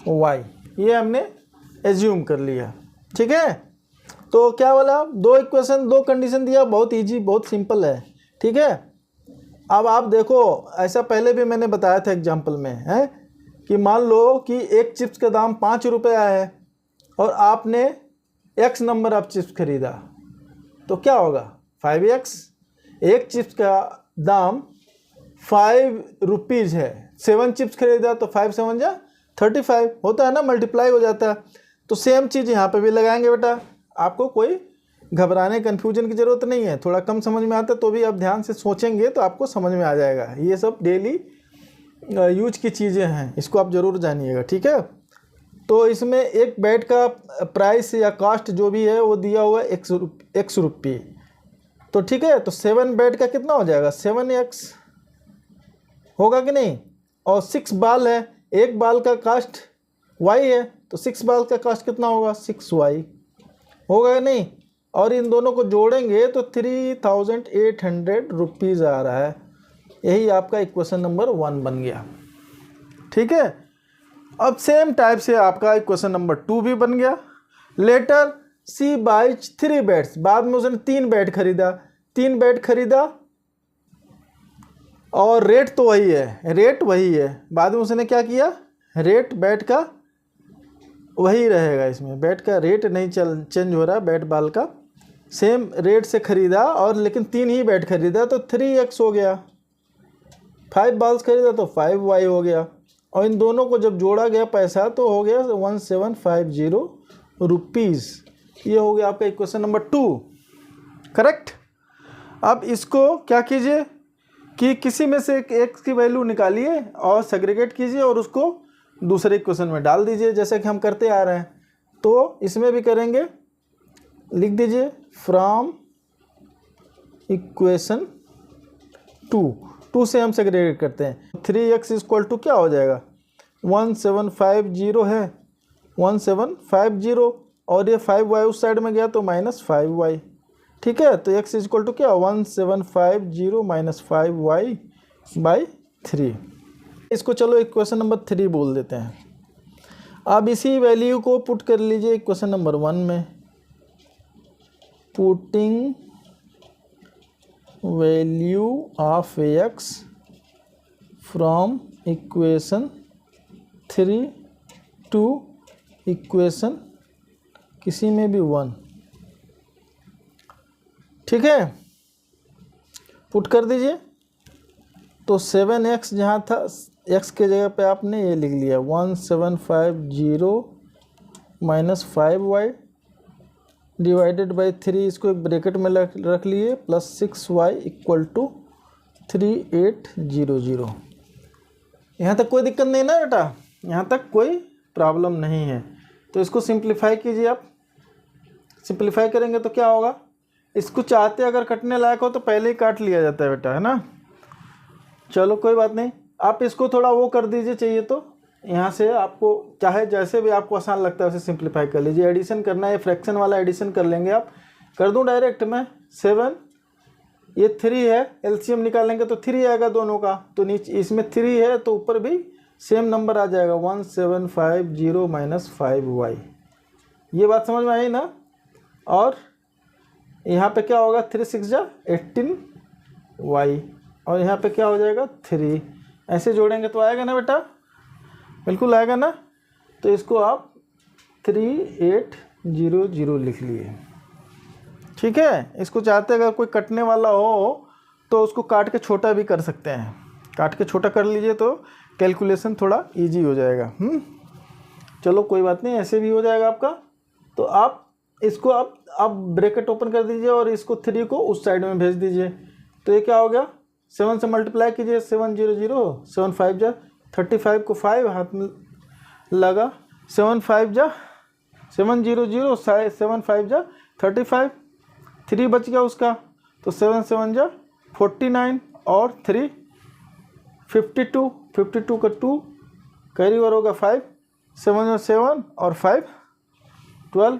₹y, ये हमने एज्यूम कर लिया, ठीक है। तो क्या बोला? 2 इक्वेशन 2 कंडीशन दिया, बहुत इजी, बहुत सिंपल है, ठीक है। अब आप देखो, ऐसा पहले भी मैंने बताया था एग्जाम्पल में, है कि मान लो कि एक चिप्स का दाम 5 रुपया है और आपने x नंबर ऑफ चिप्स खरीदा, तो क्या होगा? 5x। एक चिप्स का दाम 5 रुपीज़ है, 7 चिप्स खरीदा तो 5 7 जा 35 होता है ना, मल्टीप्लाई हो जाता है। तो सेम चीज़ यहाँ पे भी लगाएंगे बेटा, आपको कोई घबराने कन्फ्यूजन की ज़रूरत नहीं है। थोड़ा कम समझ में आता है तो भी आप ध्यान से सोचेंगे तो आपको समझ में आ जाएगा। ये सब डेली यूज की चीज़ें हैं, इसको आप ज़रूर जानिएगा, ठीक है। तो इसमें एक बैट का प्राइस या कॉस्ट जो भी है वो दिया हुआ है x रुपये, तो ठीक है। तो 7 बैट का कितना हो जाएगा? 7x होगा कि नहीं। और 6 बॉल है, एक बॉल का कॉस्ट y है, तो 6 बॉल का कॉस्ट कितना होगा? 6y होगा कि नहीं। और इन दोनों को जोड़ेंगे तो 3,800 रुपीज़ आ रहा है। यही आपका इक्वेशन नंबर 1 बन गया, ठीक है। अब सेम टाइप से आपका इक्वेशन नंबर 2 भी बन गया। लेटर सी बाइज 3 बैट्स, बाद में उसने 3 बैट खरीदा, 3 बैट खरीदा और रेट तो वही है, रेट वही है। बाद में उसने क्या किया? रेट बैट का वही रहेगा, इसमें बैट का रेट नहीं चेंज हो रहा, बैट बॉल का सेम रेट से खरीदा, और लेकिन 3 ही बैट खरीदा तो 3x हो गया। 5 बॉल्स खरीदा तो 5y हो गया। और इन दोनों को जब जोड़ा गया पैसा तो हो गया 1750 रुपीज़। ये हो गया आपका इक्वेशन नंबर 2, करेक्ट। अब इसको क्या कीजिए कि किसी में से एक एक्स की वैल्यू निकालिए और सेग्रीगेट कीजिए और उसको दूसरे इक्वेशन में डाल दीजिए, जैसे कि हम करते आ रहे हैं। तो इसमें भी करेंगे, लिख दीजिए फ्रॉम इक्वेशन 2 से हम सेग्रीगेट करते हैं। 3x इक्वल टू क्या हो जाएगा, 1750 है, 1750 और ये 5y उस साइड में गया तो -5y, ठीक है। तो x इक्वल टू क्या, 1750 माइनस 5y/3। इसको चलो इक्वेशन नंबर 3 बोल देते हैं। अब इसी वैल्यू को पुट कर लीजिए इक्वेशन नंबर 1 में। Putting value of x from equation 3 to equation किसी में भी 1, ठीक है। पुट कर दीजिए। तो 7x जहाँ था, x के जगह पे आपने ये लिख लिया 1750 माइनस 5y डिवाइडेड बाई 3, इसको एक ब्रैकेट में रख लिए, प्लस 6y इक्वल टू 3800। यहाँ तक कोई दिक्कत नहीं ना बेटा, यहाँ तक कोई प्रॉब्लम नहीं है। तो इसको सिंप्लीफाई कीजिए आप। सिंप्लीफाई करेंगे तो क्या होगा, इसको चाहते अगर कटने लायक हो तो पहले ही काट लिया जाता है बेटा, है ना। चलो कोई बात नहीं, आप इसको थोड़ा वो कर दीजिए, चाहिए तो यहाँ से आपको चाहे जैसे भी आपको आसान लगता है उसे सिंप्लीफाई कर लीजिए। एडिशन करना है, फ्रैक्शन वाला एडिशन कर लेंगे आप। कर दूँ डायरेक्ट मैं 7, ये 3 है, एलसीएम निकालेंगे तो 3 आएगा दोनों का, तो नीचे इसमें 3 है तो ऊपर भी सेम नंबर आ जाएगा 1750 माइनस 5y। ये बात समझ में आई ना। और यहाँ पे क्या होगा, 3 6 जा 18y और यहाँ पे क्या हो जाएगा 3। ऐसे जोड़ेंगे तो आएगा ना बेटा, बिल्कुल आएगा ना। तो इसको आप 3800 लिख लिए, ठीक है। इसको चाहते अगर कोई कटने वाला हो तो उसको काट के छोटा भी कर सकते हैं, काट के छोटा कर लीजिए तो कैलकुलेशन थोड़ा इजी हो जाएगा। चलो कोई बात नहीं, ऐसे भी हो जाएगा आपका। तो आप इसको आप ब्रैकेट ओपन कर दीजिए और इसको 3 को उस साइड में भेज दीजिए। तो ये क्या हो गया, 7 से मल्टीप्लाई कीजिए, 700 7 5 जा 35 को 5 हाथ में लगा, 7 5 जा 700 7 5 जा 35, 3 बच गया उसका, तो 7 7 जा 49 और 3 52, 52 का 2 कैरी ओवर होगा 5, 7 7 और 5 12,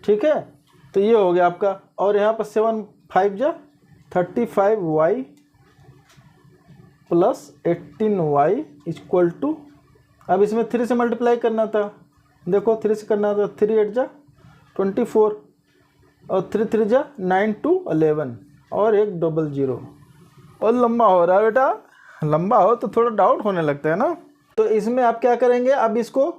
ठीक है। तो ये हो गया आपका। और यहाँ पर 7 5 जा 35y plus 18y equal to, अब इसमें 3 से मल्टीप्लाई करना था, देखो 3 से करना था, 3 8 जा 24 और 3 3 जा 9 2 11 और 1 00। और लंबा हो रहा है बेटा, लंबा हो तो थोड़ा डाउट होने लगता है ना। तो इसमें आप क्या करेंगे, अब इसको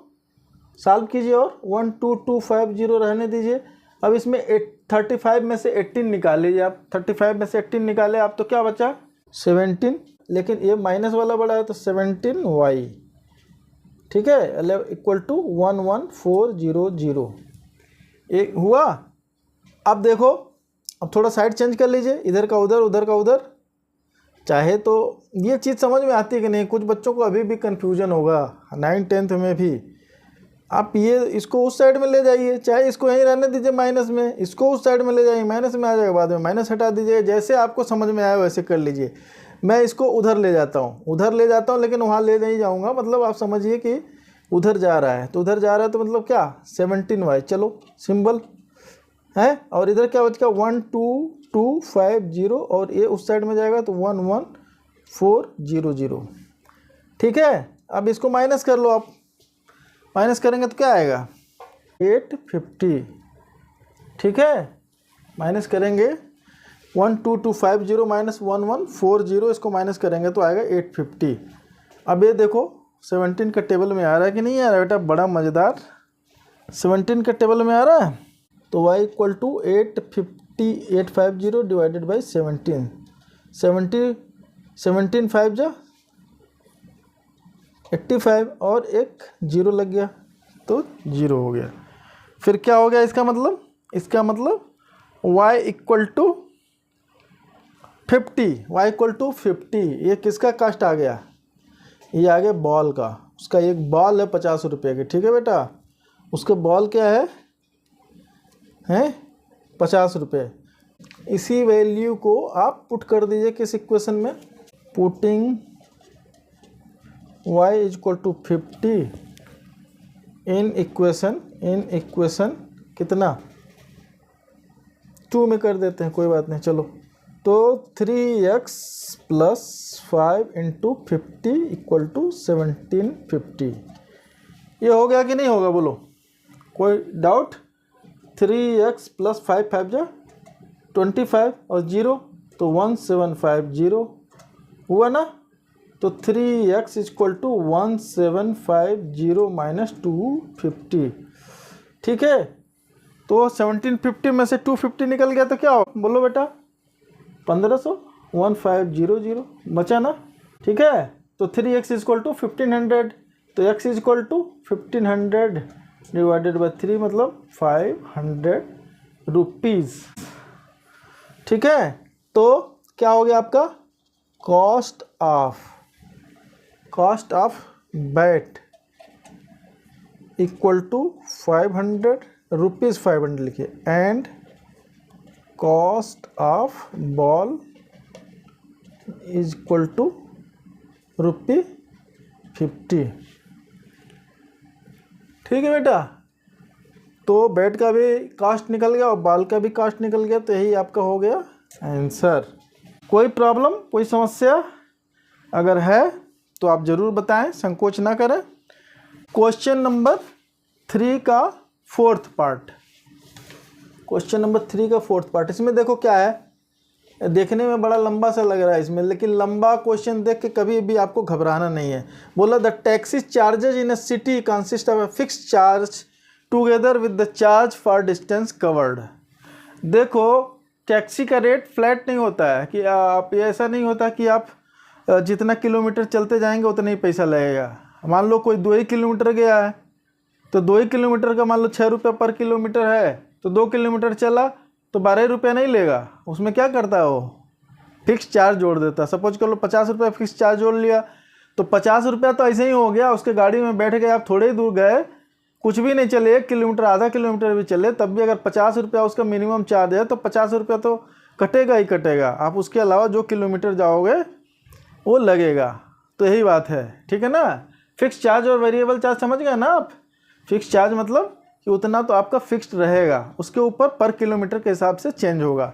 सॉल्व कीजिए और 12250 रहने दीजिए। अब इसमें 35 में से 18 निकाल लीजिए आप, 35 में से 18 निकाले आप तो क्या बचा 17, लेकिन ये माइनस वाला बड़ा है तो 17y, ठीक है, इक्वल टू 11400। एक हुआ। अब देखो, अब थोड़ा साइड चेंज कर लीजिए, इधर का उधर उधर का उधर। चाहे तो ये चीज़ समझ में आती है कि नहीं, कुछ बच्चों को अभी भी कन्फ्यूजन होगा 9th 10th में भी। आप ये इसको उस साइड में ले जाइए, चाहे इसको यहीं रहने दीजिए माइनस में, इसको उस साइड में ले जाइए, माइनस में आ जाएगा, बाद में माइनस हटा दीजिए, जैसे आपको समझ में आए वैसे कर लीजिए। मैं इसको उधर ले जाता हूँ, लेकिन वहाँ ले नहीं जाऊँगा, मतलब आप समझिए कि उधर जा रहा है, तो उधर जा रहा है तो मतलब क्या 17y, चलो सिंबल है। और इधर क्या बचेगा 12250 और ये उस साइड में जाएगा तो 11400, ठीक है। अब इसको माइनस कर लो आप, माइनस करेंगे तो क्या आएगा 850, ठीक है। माइनस करेंगे 12250 माइनस 1140, इसको माइनस करेंगे तो आएगा 850। अब ये देखो 17 का टेबल में आ रहा है कि नहीं आ रहा है बेटा, बड़ा मज़ेदार। 17 का टेबल में आ रहा है तो y equal to 850 divided by 17 5 जा 85 और एक जीरो लग गया तो जीरो हो गया। फिर क्या हो गया इसका मतलब y इक्वल टू 50, ये किसका कास्ट आ गया, ये आ गया बॉल का। उसका एक बॉल है 50 रुपये की, ठीक है बेटा, उसका बॉल क्या है 50 रुपये। इसी वैल्यू को आप पुट कर दीजिए किस इक्वेशन में, putting y equal to 50 in equation कितना 2 में कर देते हैं, कोई बात नहीं चलो। तो 3x plus 5 into 50 equal to 1750, ये हो गया कि नहीं होगा बोलो, कोई डाउट। 3x प्लस 5 5 जा 25 और 0 तो 1750 हुआ ना। तो 3x इक्वल टू 1750 माइनस 250, ठीक है। तो 1750 में से 250 निकल गया तो क्या हो बोलो बेटा, 1500, 1500 बचा ना, ठीक है। तो 3x इक्वल टू 1500, तो x equal to 1500 divided by 3 मतलब 500 रुपीज़, ठीक है। तो क्या हो गया आपका, cost of bat equal to 500 rupees, 500 लिखिए, and cost of ball is equal to ₹50, ठीक है बेटा। तो बैट का भी कास्ट निकल गया और बॉल का भी कास्ट निकल गया, तो यही आपका हो गया आंसर। कोई प्रॉब्लम, कोई समस्या अगर है तो आप ज़रूर बताएं, संकोच ना करें। क्वेश्चन नंबर 3 का फोर्थ पार्ट, इसमें देखो क्या है, देखने में बड़ा लंबा सा लग रहा है इसमें, लेकिन लंबा क्वेश्चन देख के कभी भी आपको घबराना नहीं है। बोला the taxi charges in a city consist of a fixed charge together with the charge for distance covered. देखो टैक्सी का रेट फ्लैट नहीं होता है कि आप, ऐसा नहीं होता कि आप जितना किलोमीटर चलते जाएंगे उतना ही पैसा लगेगा। मान लो कोई 2 ही किलोमीटर गया है तो 2 ही किलोमीटर का मान लो 6 रुपये पर किलोमीटर है, तो 2 किलोमीटर चला तो 12 रुपये नहीं लेगा। उसमें क्या करता है वो, फिक्स चार्ज जोड़ देता है। सपोज कर लो 50 रुपये फिक्स चार्ज जोड़ लिया, तो 50 रुपया तो ऐसे ही हो गया। उसके गाड़ी में बैठ गए, आप थोड़े ही दूर गए, कुछ भी नहीं चले, 1 किलोमीटर आधा किलोमीटर भी चले, तब भी अगर 50 रुपया उसका मिनिमम चार्ज है तो 50 रुपया तो कटेगा ही कटेगा। आप उसके अलावा जो किलोमीटर जाओगे वो लगेगा। तो यही बात है, ठीक है ना। फिक्स चार्ज और वेरिएबल चार्ज समझ गए ना आप। फिक्स चार्ज मतलब कि उतना तो आपका फिक्स्ड रहेगा, उसके ऊपर पर किलोमीटर के हिसाब से चेंज होगा।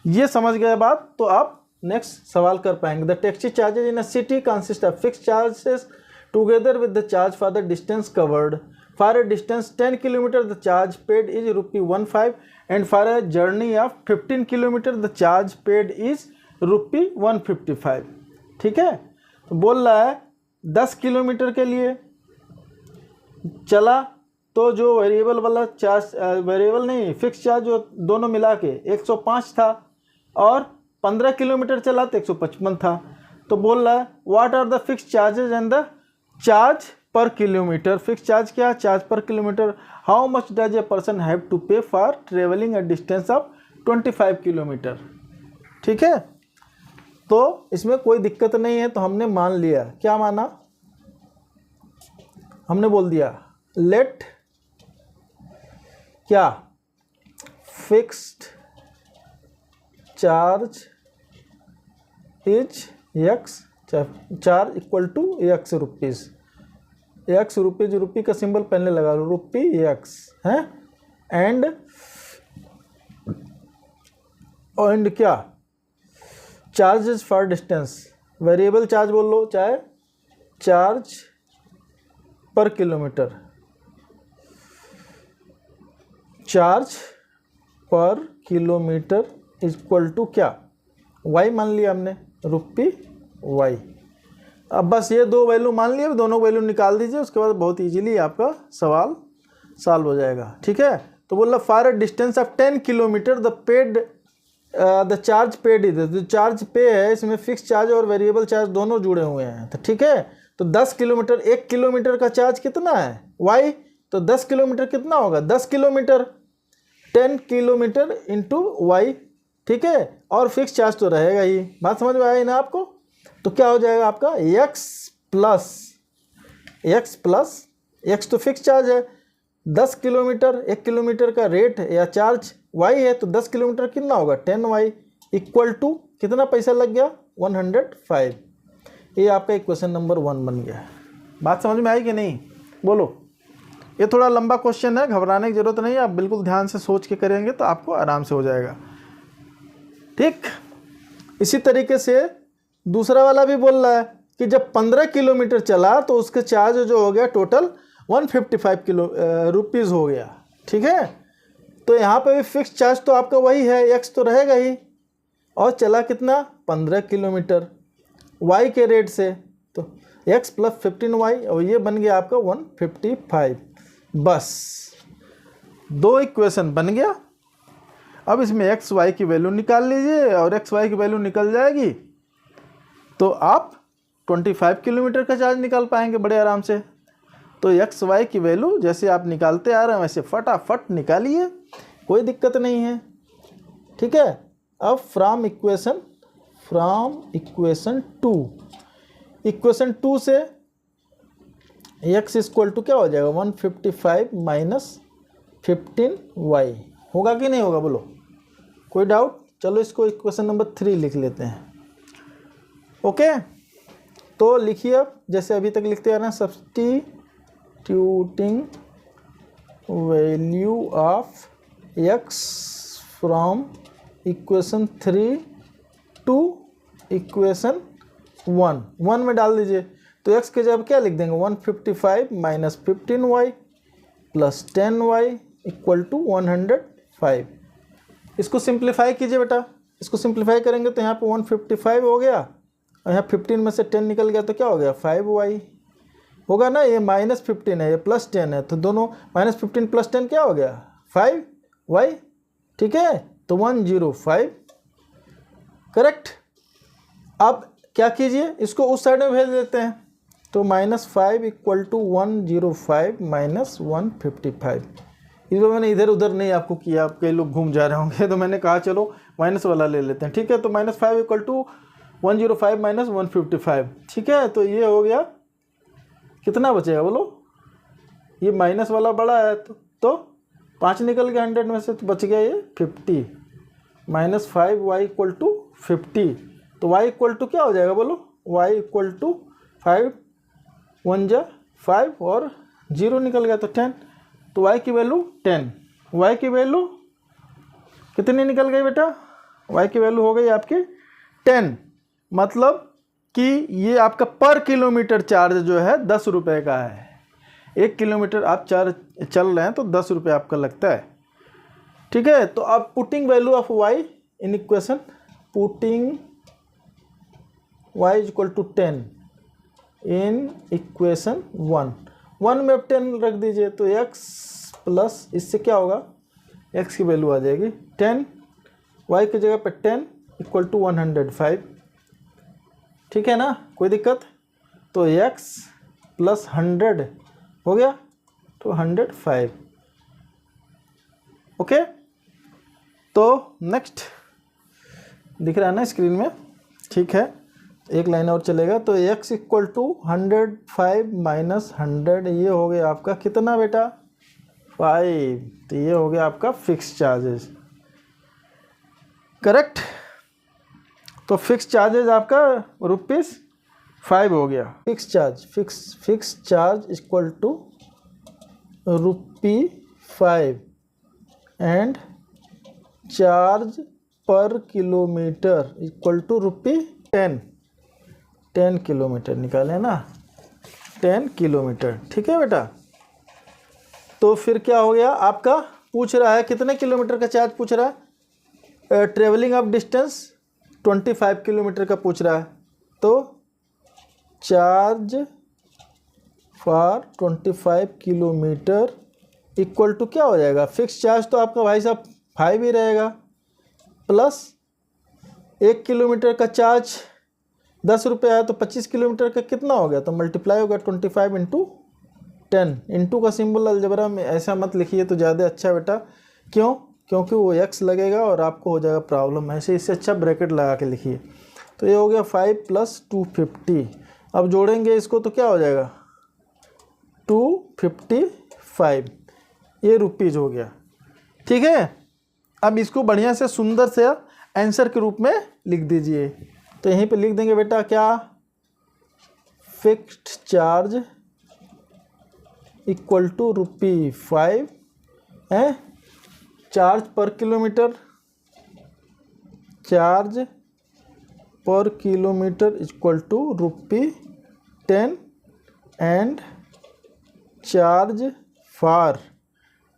ये समझ गए बात, तो आप नेक्स्ट सवाल कर पाएंगे। The taxi charges in a city consist of fixed charges together with the charge for the distance covered. For a distance 10 kilometre the charge paid is ₹15 and for a journey of 15 kilometre the charge paid is ₹155, ठीक है। तो बोल रहा है 10 kilometre के लिए चला तो जो वेरिएबल वाला चार्ज, वेरिएबल नहीं फिक्स चार्ज, जो दोनों मिला के 105 था, और 15 किलोमीटर चला तो 155 था। तो बोल रहा है what are the fix charges and the charge per kilometre. Fix charge क्या है, charge per kilometre. How much does a person have to pay for travelling a distance of 25 kilometre, ठीक है। तो इसमें कोई दिक्कत नहीं है, तो हमने मान लिया। क्या माना, हमने बोल दिया लेट क्या, fixed charge is x, charge equal to x rupees. X rupees, rupee का सिंबल पहले लगा लो, रुपी एक्स है, एंड क्या, charges for distance, variable charge बोल लो चाहे charge per kilometre, charge per kilometre equal to क्या, वाई मान लिया हमने, रुपी वाई। अब बस ये दो वैल्यू मान लिए, दोनों वैल्यू निकाल दीजिए, उसके बाद बहुत इजीली आपका सवाल सॉल्व हो जाएगा, ठीक है। तो बोला for a distance of 10 kilometre the paid the charge paid is, जो चार्ज पे है इसमें फिक्स चार्ज और वेरिएबल चार्ज दोनों जुड़े हुए हैं, तो ठीक है। तो तो 10 किलोमीटर, 1 किलोमीटर का चार्ज कितना है y, तो 10 किलोमीटर कितना होगा, 10 किलोमीटर 10 किलोमीटर इंटू वाई, ठीक है। और फिक्स चार्ज तो रहेगा ही, बात समझ में आई ना आपको। तो क्या हो जाएगा आपका x तो फिक्स चार्ज है, 10 किलोमीटर 1 किलोमीटर का रेट या चार्ज y है, तो 10 किलोमीटर कितना होगा 10y इक्वल टू कितना पैसा लग गया 105। ये आपका इक्वेशन नंबर 1 बन गया। बात समझ में आई कि नहीं, बोलो। ये थोड़ा लंबा क्वेश्चन है, घबराने की ज़रूरत नहीं है, आप बिल्कुल ध्यान से सोच के करेंगे तो आपको आराम से हो जाएगा, ठीक। इसी तरीके से दूसरा वाला भी बोल रहा है कि जब 15 किलोमीटर चला तो उसके चार्ज जो हो गया टोटल 155 रुपीज़ हो गया, ठीक है। तो यहाँ पे भी फिक्स चार्ज तो आपका वही है, x तो रहेगा ही, और चला कितना 15 किलोमीटर y के रेट से, तो x प्लस 15y, और ये बन गया आपका 155। बस 2 इक्वेशन बन गया। अब इसमें एक्स वाई की वैल्यू निकाल लीजिए, और एक्स वाई की वैल्यू निकल जाएगी तो आप 25 किलोमीटर का चार्ज निकाल पाएंगे बड़े आराम से। तो एक्स वाई की वैल्यू जैसे आप निकालते आ रहे हैं वैसे फटाफट निकालिए, कोई दिक्कत नहीं है, ठीक है। अब फ्रॉम इक्वेशन 2 से x इक्वल टू क्या हो जाएगा 155 माइनस 15y, होगा कि नहीं होगा, बोलो, कोई डाउट। चलो इसको इक्वेशन नंबर 3 लिख लेते हैं, ओके। तो लिखिए अब जैसे अभी तक लिखते आ रहे हैं, substituting value of x from equation 3 to equation 1 में डाल दीजिए। तो x के जगह क्या लिख देंगे 155 minus 15y plus 10y equal to 105। इसको सिंप्लीफाई कीजिए बेटा, इसको सिंप्लीफाई करेंगे तो यहाँ पे 155 हो गया, और यहाँ 15 में से 10 निकल गया तो क्या हो गया 5y होगा ना। ये माइनस 15 है, ये प्लस 10 है, तो दोनों माइनस 15 प्लस 10 क्या हो गया 5y, ठीक है। तो 105 करेक्ट। अब क्या कीजिए, इसको उस साइड में भेज देते हैं, तो -5 इक्वल टू 105 माइनस 155। इसमें मैंने इधर उधर नहीं आपको किया, आप कई लोग घूम जा रहे होंगे, तो मैंने कहा चलो माइनस वाला ले लेते हैं, ठीक है। तो -5 इक्वल टू 105 माइनस 155, ठीक है। तो ये हो गया, कितना बचेगा बोलो, ये माइनस वाला बड़ा है तो 5 निकल गया 100 में से, तो बच गया ये 50 माइनस 5y इक्वल टू 50। तो y इक्वल टू क्या हो जाएगा बोलो, y इक्वल टू 5 1 जा 5 और 0 निकल गया तो 10। तो y की वैल्यू 10, y की वैल्यू कितनी निकल गई बेटा, y की वैल्यू हो गई आपकी 10। मतलब कि ये आपका पर किलोमीटर चार्ज जो है 10 रुपये का है। 1 किलोमीटर आप चल रहे हैं तो 10 रुपये आपका लगता है, ठीक है। तो अब putting value of y in equation, putting y is equal to 10 in equation 1 में 10 रख दीजिए, तो x प्लस इससे क्या होगा, x की वैल्यू आ जाएगी 10, y की जगह पे 10 इक्वल टू 105, ठीक है ना, कोई दिक्कत। तो x प्लस 100 हो गया तो 105, ओके। तो नेक्स्ट दिख रहा है ना स्क्रीन में, ठीक है, एक लाइन और चलेगा। तो x इक्वल टू 105 माइनस 100, ये हो गया आपका कितना बेटा 5। तो ये हो गया आपका फिक्स चार्जेस, करेक्ट। तो फिक्स चार्जेस आपका ₹5 हो गया। Fix charge equal to ₹5 and charge per kilometre equal to ₹10। 10 kilometre निकाले ना, 10 किलोमीटर, ठीक है बेटा। तो फिर क्या हो गया आपका, पूछ रहा है कितने किलोमीटर का चार्ज पूछ रहा है, ट्रेवलिंग ऑफ डिस्टेंस 25 किलोमीटर का पूछ रहा है। तो charge for 25 kilometre equal to क्या हो जाएगा, फिक्स चार्ज तो आपका भाई साहब 5 ही रहेगा, प्लस 1 किलोमीटर का चार्ज ₹10 आया तो 25 किलोमीटर का कितना हो गया, तो मल्टीप्लाई होगा 25 इंटू 10। इंटू का सिंबल अलजबरा में ऐसा मत लिखिए तो ज़्यादा अच्छा है बेटा। क्यों? क्योंकि वो x लगेगा और आपको हो जाएगा प्रॉब्लम। ऐसे इससे अच्छा ब्रैकेट लगा के लिखिए। तो ये हो गया 5 + 250। अब जोड़ेंगे इसको तो क्या हो जाएगा 255, ये रुपीज़ हो गया। ठीक है, अब इसको बढ़िया से सुंदर से आंसर के रूप में लिख दीजिए। तो यहीं पे लिख देंगे बेटा क्या, फिक्स्ड चार्ज इक्वल टू ₹5 है, charge per kilometre, charge per kilometre equal to ₹10 and charge for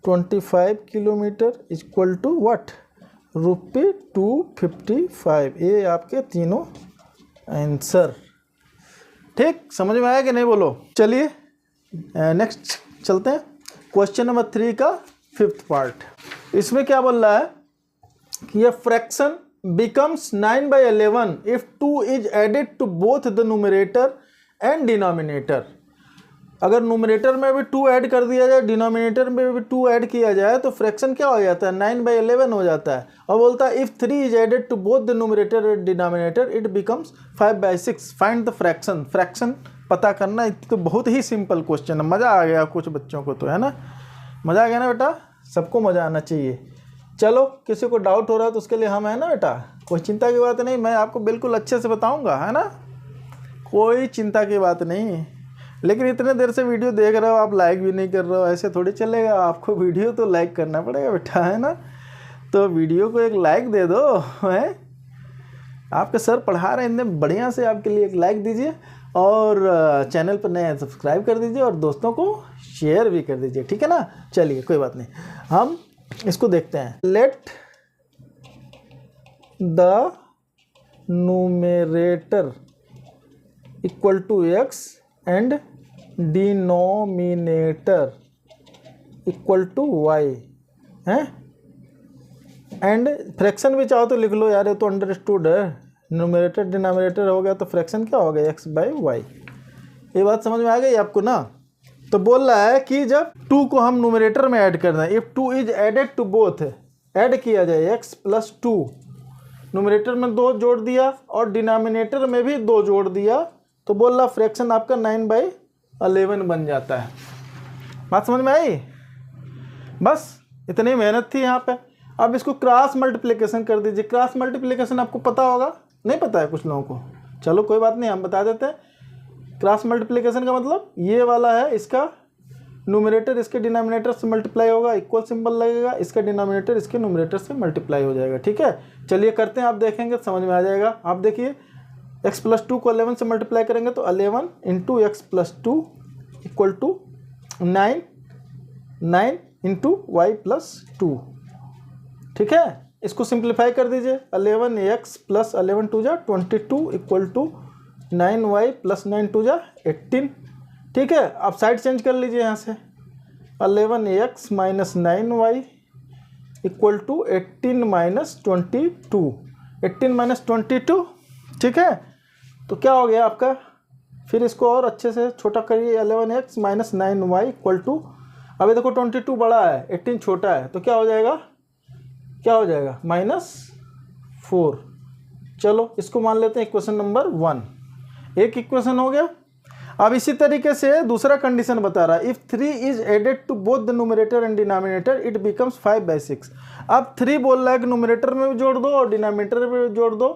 25 kilometre equal to what, ₹255। ये आपके तीनों आंसर। ठीक, समझ में आया कि नहीं बोलो। चलिए नेक्स्ट चलते हैं। क्वेश्चन नंबर 3 का 5th पार्ट। इसमें क्या बोल रहा है कि यह fraction becomes 9/11 if 2 is added to both the numerator and denominator। अगर न्यूमरेटर में भी 2 ऐड कर दिया जाए, डिनोमिनेटर में भी 2 ऐड किया जाए तो फ्रैक्शन क्या हो जाता है 9/11 हो जाता है। और बोलता है if 3 is added to both the numerator and denominator it becomes 5/6। Find the fraction. Fraction पता करना तो बहुत ही सिंपल क्वेश्चन है। मज़ा आ गया कुछ बच्चों को तो, है ना। मज़ा आ गया ना बेटा, सबको मज़ा आना चाहिए। चलो किसी को डाउट हो रहा है तो उसके लिए हम है ना बेटा, कोई चिंता की बात नहीं, मैं आपको बिल्कुल अच्छे से बताऊंगा, है ना, कोई चिंता की बात नहीं। लेकिन इतने देर से वीडियो देख रहे हो आप, लाइक भी नहीं कर रहे हो, ऐसे थोड़ी चलेगा। आपको वीडियो तो लाइक करना पड़ेगा बेटा, है ना। तो वीडियो को एक लाइक दे दो, है। आपके सर पढ़ा रहे हैं इतने बढ़िया से, आपके लिए एक लाइक दीजिए और चैनल पर नए सब्सक्राइब कर दीजिए और दोस्तों को शेयर भी कर दीजिए, ठीक है ना। चलिए कोई बात नहीं, हम इसको देखते हैं। Let the numerator equal to x and denominator equal to y है। एंड फ्रैक्शन भी चाहो तो लिख लो यार, ये तो अंडरस्टूड है। न्यूमरेटर डिनोमिनेटर हो गया तो फ्रैक्शन क्या हो गया x/y। ये बात समझ में आ गई आपको ना। तो बोल रहा है कि जब 2 को हम न्यूमरेटर में ऐड करना है, if 2 is added to both, add किया जाए x + 2, न्यूमरेटर में 2 जोड़ दिया और डिनोमिनेटर में भी 2 जोड़ दिया, तो बोल रहा फ्रैक्शन आपका 9/11 बन जाता है। बात समझ में आई। बस इतनी मेहनत थी यहाँ पे। अब इसको क्रॉस मल्टीप्लिकेशन कर दीजिए। क्रॉस मल्टीप्लिकेशन आपको पता होगा, नहीं पता है कुछ लोगों को, चलो कोई बात नहीं, हम बता देते हैं। क्रॉस मल्टीप्लिकेशन का मतलब ये वाला है, इसका न्यूमरेटर इसके डिनोमिनेटर से मल्टीप्लाई होगा, इक्वल सिंबल लगेगा, इसका डिनोमिनेटर इसके न्यूमरेटर से मल्टीप्लाई हो जाएगा। ठीक है, चलिए करते हैं, आप देखेंगे समझ में आ जाएगा। आप देखिए x + 2 को 11 से मल्टीप्लाई करेंगे तो 11 into x + 2 equal to 9, 9 into y + 2। ठीक है, इसको सिंप्लीफाई कर दीजिए। 11x + 11 2 जा 22 इक्वल टू 9y + 9 2 जा 18। ठीक है, आप साइड चेंज कर लीजिए यहाँ से। 11x - 9y equal to 18 - 22, 18 - 22। ठीक है, तो क्या हो गया आपका, फिर इसको और अच्छे से छोटा करिए। 11x - 9y इक्वल टू, अभी देखो 22 बड़ा है, 18 छोटा है, तो क्या हो जाएगा, क्या हो जाएगा -4। चलो इसको मान लेते हैं इक्वेशन नंबर 1। एक इक्वेशन हो गया। अब इसी तरीके से दूसरा कंडीशन बता रहा है, if 3 is added to both the numerator and denominator it becomes 5/6। अब 3 बोल रहा है कि न्यूमरेटर में भी जोड़ दो और डिनोमिनेटर में भी जोड़ दो,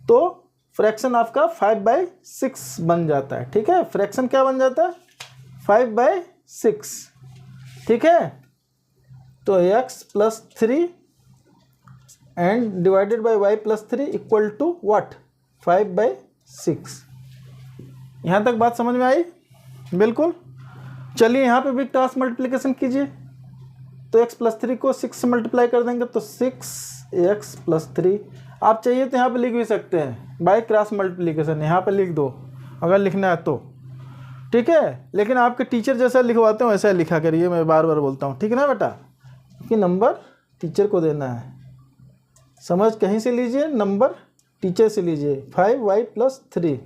तो फ्रैक्शन आपका 5/6 बन जाता है। ठीक है, फ्रैक्शन क्या बन जाता है 5/6। ठीक है, तो x + 3 and divided by y + 3 equal to what 5/6। यहाँ तक बात समझ में आई बिल्कुल। चलिए यहाँ पे भी क्रॉस मल्टीप्लिकेशन कीजिए। तो x + 3 को 6 से मल्टीप्लाई कर देंगे तो 6x + 3। आप चाहिए तो यहाँ पे लिख भी सकते हैं बाय क्रॉस मल्टीप्लिकेशन, यहाँ पे लिख दो अगर लिखना है तो। ठीक है, लेकिन आपके टीचर जैसा लिखवाते हो वैसा लिखा करिए, मैं बार बार बोलता हूँ, ठीक है ना बेटा, कि नंबर टीचर को देना है। समझ कहीं से लीजिए, नंबर टीचर से लीजिए 5y + 3,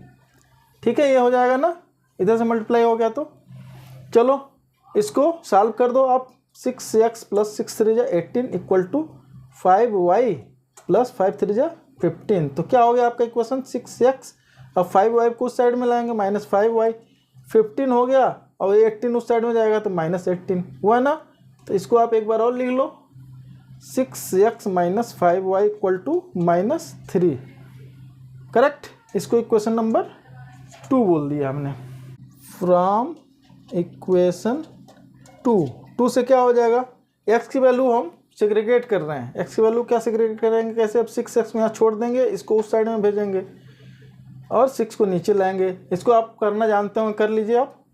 ठीक है, ये हो जाएगा ना, इधर से मल्टीप्लाई हो गया। तो चलो इसको सॉल्व कर दो आप। 6x + 6 3 = 18 = 5y + 5 3 = 15। तो क्या हो गया आपका इक्वेशन 6x, अब 5y को उस साइड में लाएंगे -5y, 15 हो गया, और 18 उस साइड में जाएगा तो -18 हुआ ना। तो इसको आप एक बार और लिख लो, 6x - 5y = -3, करेक्ट। इसको इक्वेशन नंबर 2 बोल दिया हमने। फ्रॉम इक्वेशन 2 से क्या हो जाएगा, x की वैल्यू हम सेग्रीगेट कर रहे हैं। x की वैल्यू क्या सेग्रीगेट करेंगे, कैसे, अब 6x में यहाँ छोड़ देंगे, इसको उस साइड में भेजेंगे और 6 को नीचे लाएंगे। इसको आप करना जानते हो, कर लीजिए आप,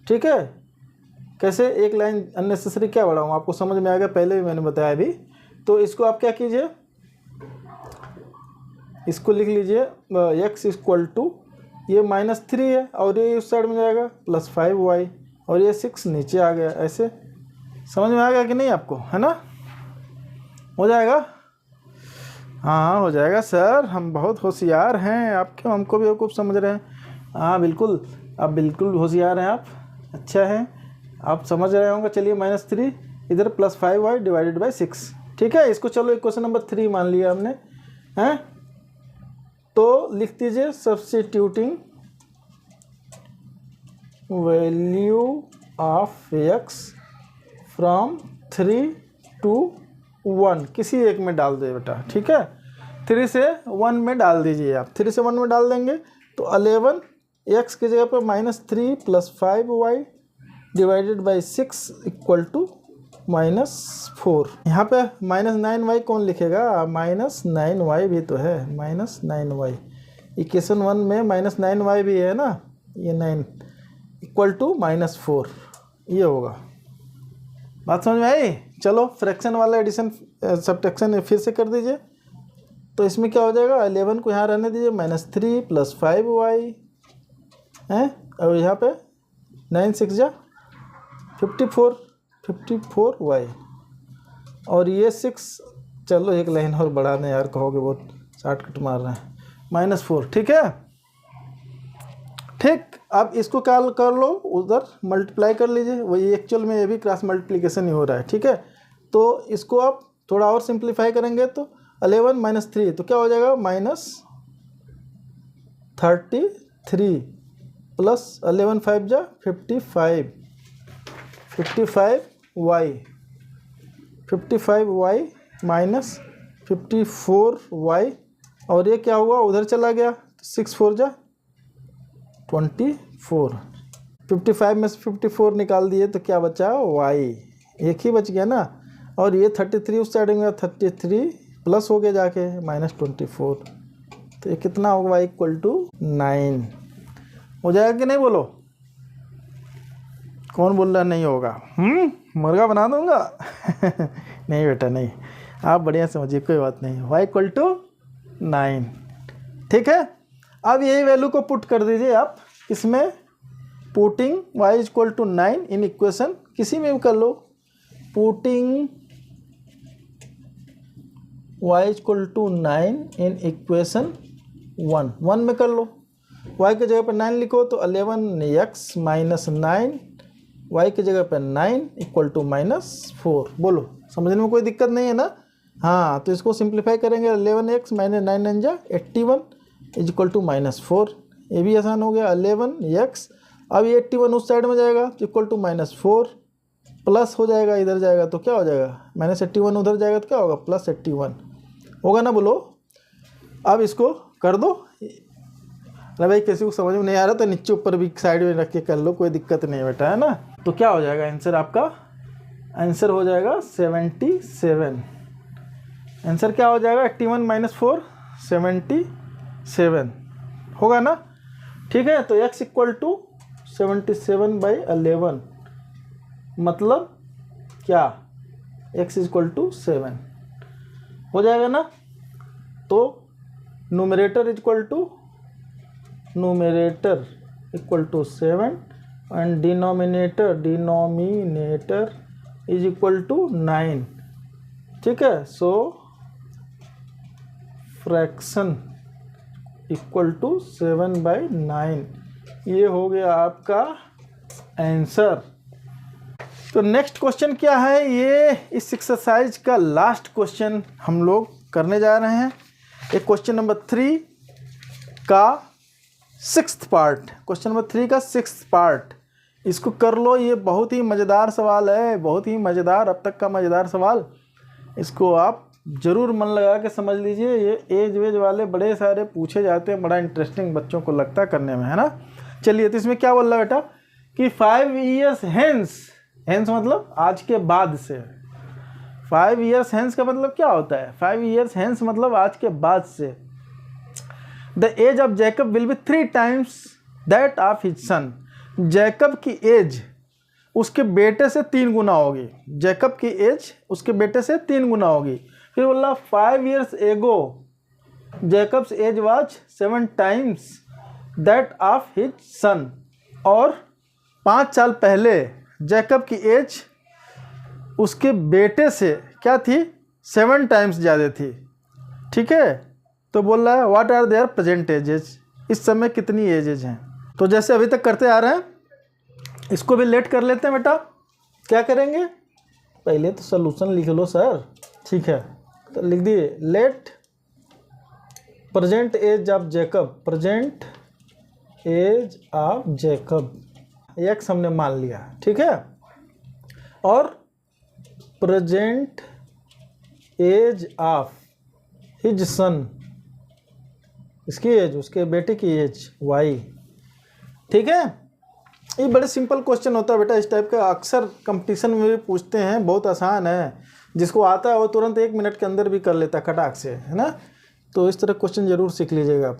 ठीक है। कैसे, एक लाइन अननेसेसरी क्या बढ़ाऊँ, आपको समझ में आएगा, पहले भी मैंने बताया अभी। तो इसको आप क्या कीजिए, इसको लिख लीजिए x = ये -3 है और ये उस साइड में जाएगा +5y और ये 6 नीचे आ गया। ऐसे समझ में आ गया कि नहीं आपको, है ना, हो जाएगा। हाँ हो जाएगा सर, हम बहुत होशियार हैं, आप क्यों हमको भी बेवकूफ़ समझ रहे हैं। हाँ बिल्कुल, आप बिल्कुल होशियार हैं आप, अच्छा है, आप समझ रहे होंगे। चलिए -3 इधर +5y / 6, ठीक है। इसको चलो इक्वेशन नंबर 3 मान लिया हमने, हैं। तो लिख दीजिए substituting value of x from 3 to 1, किसी एक में डाल दे बेटा, ठीक है। 3 से 1 में डाल दीजिए आप, 3 से 1 में डाल देंगे तो 11 x की जगह पर -3 + 5y / 6 = -4। यहाँ पे -9y कौन लिखेगा, -9y भी तो है, -9y इक्वेशन 1 में -9y भी है ना, ये 9 = -4, ये होगा। बात समझ में आई। चलो फ्रैक्शन वाला एडिशन सब्ट्रैक्शन फिर से कर दीजिए। तो इसमें क्या हो जाएगा, 11 को यहाँ रहने दीजिए, -3 + 5y हैं, और यहाँ पे 9 6 = 54y और ये 6, चलो एक लाइन और बढ़ा दें यार, कहोगे बहुत शॉर्टकट मार रहे हैं, -4, ठीक है। ठीक, अब इसको क्या कर लो, उधर मल्टीप्लाई कर लीजिए, वही एक्चुअल में ये भी क्रॉस मल्टीप्लिकेशन ही हो रहा है, ठीक है। तो इसको आप थोड़ा और सिंप्लीफाई करेंगे तो 11 - 3 तो क्या हो जाएगा, -33 + 11 5 = 55y 55y -54y, और ये क्या हुआ, उधर चला गया, 6 4 = 24, 55 में से 54 निकाल दिए तो क्या बचा, y, एक ही बच गया ना। और ये 33 उस साइड में, 33 प्लस हो गया जाके -24, तो ये कितना होगा, y = 9 हो जाएगा कि नहीं, बोलो कौन बोल रहा नहीं होगा, मुर्गा बना दूंगा नहीं बेटा नहीं, आप बढ़िया समझिए, कोई बात नहीं, y = 9, ठीक है। अब यही वैल्यू को पुट कर दीजिए आप इसमें, पुटिंग y = 9 इन इक्वेशन, किसी में भी कर लो, पुटिंग y = 9 इन इक्वेशन 1 में कर लो। y की जगह पर 9 लिखो तो 11x - 9 y की जगह पर 9 = -4, बोलो समझने में कोई दिक्कत नहीं है ना। हाँ तो इसको सिंप्लीफाई करेंगे, 11x - 9 9 = 81 = -4, ये भी आसान हो गया। 11x, अब ये 81 उस साइड में जाएगा तो =-4, प्लस हो जाएगा, इधर जाएगा तो क्या हो जाएगा, -81 उधर जाएगा तो क्या होगा, +81 होगा ना, बोलो। अब इसको कर दो। अरे भाई किसी को समझ में नहीं आ रहा तो नीचे ऊपर भी साइड में रख के कर लो, कोई दिक्कत नहीं बेटा, है ना। तो क्या हो जाएगा आंसर, आपका आंसर हो जाएगा 77। आंसर क्या हो जाएगा, 81 - 4 77 होगा ना, ठीक है। तो x = 77/11 मतलब क्या, x = 7 हो जाएगा ना। तो न्यूमरेटर = 7 एंड डिनोमिनेटर = 9, ठीक है। सो फ्रैक्शन इक्वल टू 7/9। ये हो गया आपका आंसर। तो नेक्स्ट क्वेश्चन क्या है, ये इस एक्सरसाइज का लास्ट क्वेश्चन हम लोग करने जा रहे हैं। एक क्वेश्चन नंबर 3 का 6th पार्ट, क्वेश्चन नंबर 3 का 6th पार्ट, इसको कर लो। ये बहुत ही मज़ेदार सवाल है, बहुत ही मज़ेदार, अब तक का मज़ेदार सवाल। इसको आप ज़रूर मन लगा के समझ लीजिए। ये एज वेज वाले बड़े सारे पूछे जाते हैं, बड़ा इंटरेस्टिंग बच्चों को लगता है करने में, है ना। चलिए, तो इसमें क्या बोल रहा है बेटा कि 5 years hence, हेंस मतलब आज के बाद से। 5 years hence का मतलब क्या होता है, 5 years hence मतलब आज के बाद से। The age of Jacob will be 3 times that of his son. Jacob की एज उसके बेटे से 3 गुना होगी। जैकब की एज उसके बेटे से 3 गुना होगी। फिर बोला 5 years ago Jacob's age was 7 times that of his son. और 5 साल पहले जैकब की एज उसके बेटे से क्या थी, 7 times ज़्यादा थी। ठीक है, तो बोल रहा है what are their present ages, इस समय कितनी एजेज हैं। तो जैसे अभी तक करते आ रहे हैं, इसको भी लेट कर लेते हैं बेटा। क्या करेंगे, पहले तो सॉल्यूशन लिख लो सर। ठीक है, तो लिख दिए let present age of Jacob, present age of Jacob x हमने मान लिया। ठीक है, और present age of his son, इसकी एज, उसके बेटे की एज वाई। ठीक है, ये बड़े सिंपल क्वेश्चन होता है बेटा इस टाइप का, अक्सर कंपटीशन में भी पूछते हैं, बहुत आसान है। जिसको आता है वो तुरंत 1 मिनट के अंदर भी कर लेता है खटाक से, है ना। तो इस तरह क्वेश्चन जरूर सीख लीजिएगा आप।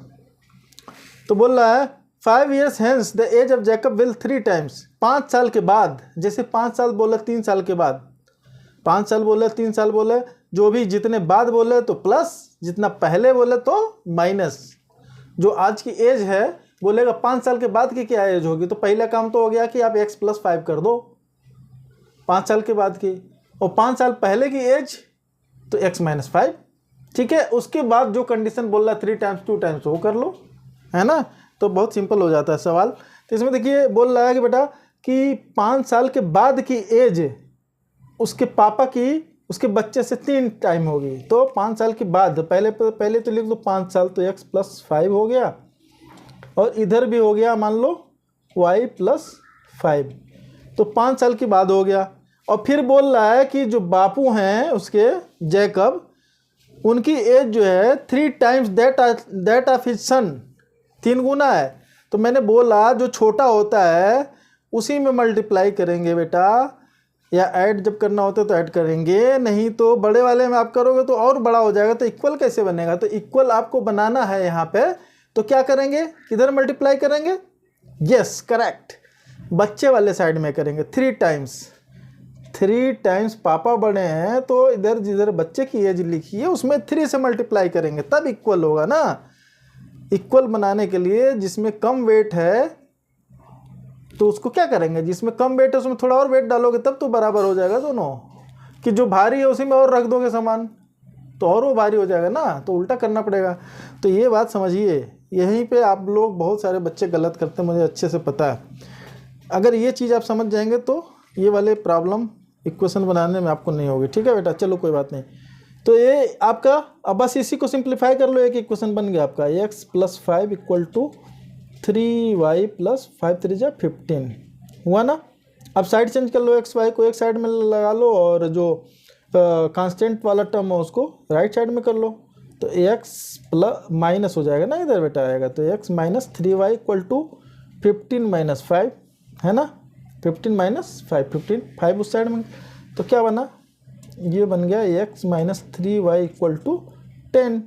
तो बोल रहा है 5 years hence the age of Jacob will 3 times। 5 साल के बाद, जैसे 5 साल बोला 3 साल के बाद, 5 साल बोले 3 साल बोले, जो भी जितने बाद बोले तो प्लस, जितना पहले बोले तो माइनस। जो आज की एज है बोलेगा 5 साल के बाद की क्या एज होगी, तो पहला काम तो हो गया कि आप x + 5 कर दो 5 साल के बाद की, और 5 साल पहले की एज तो x - 5। ठीक है, उसके बाद जो कंडीशन बोल रहा है 3 times 2 times वो कर लो, है ना। तो बहुत सिंपल हो जाता है सवाल। तो इसमें देखिए बोल रहा है कि बेटा कि 5 साल के बाद की एज उसके पापा की उसके बच्चे से 3 टाइम होगी। तो 5 साल के बाद पहले तो लिख दो 5 साल, तो x + 5 हो गया, और इधर भी हो गया मान लो y + 5। तो 5 साल के बाद हो गया। और फिर बोल रहा है कि जो बापू हैं उसके जैकब, उनकी एज जो है 3 times दैट ऑफ हिज सन, 3 गुना है। तो मैंने बोला जो छोटा होता है उसी में मल्टीप्लाई करेंगे बेटा, या ऐड जब करना होता है तो ऐड करेंगे, नहीं तो बड़े वाले में आप करोगे तो और बड़ा हो जाएगा। तो इक्वल कैसे बनेगा, तो इक्वल आपको बनाना है यहाँ पे। तो क्या करेंगे, किधर मल्टीप्लाई करेंगे, यस करेक्ट, बच्चे वाले साइड में करेंगे। 3 टाइम्स पापा बड़े हैं तो इधर जिधर बच्चे की एज लिखी है उसमें 3 से मल्टीप्लाई करेंगे, तब इक्वल होगा ना। इक्वल बनाने के लिए जिसमें कम वेट है तो उसको क्या करेंगे, जिसमें कम वेट है उसमें थोड़ा और वेट डालोगे तब तो बराबर हो जाएगा दोनों। कि जो भारी है उसी में और रख दोगे सामान तो और वो भारी हो जाएगा ना, तो उल्टा करना पड़ेगा। तो ये बात समझिए, यहीं पे आप लोग बहुत सारे बच्चे गलत करते हैं, मुझे अच्छे से पता है। अगर ये चीज़ आप समझ जाएंगे तो ये वाले प्रॉब्लम इक्वेशन बनाने में आपको नहीं होगी। ठीक है बेटा, चलो कोई बात नहीं। तो ये आपका, अब बस इसी को सिंप्लीफाई कर लो, एक इक्वेशन बन गया आपका x + 5 = 3y + 5 3 = 15 हुआ ना। अब साइड चेंज कर लो, x y को एक साइड में लगा लो और जो कांस्टेंट वाला टर्म है उसको राइट साइड में कर लो। तो x प्लस माइनस हो जाएगा ना, इधर बेटा आएगा। तो x - 3y = 15 - 5 है ना, 15 - 5, 5 उस साइड में। तो क्या बना, ये बन गया x - 3y = 10।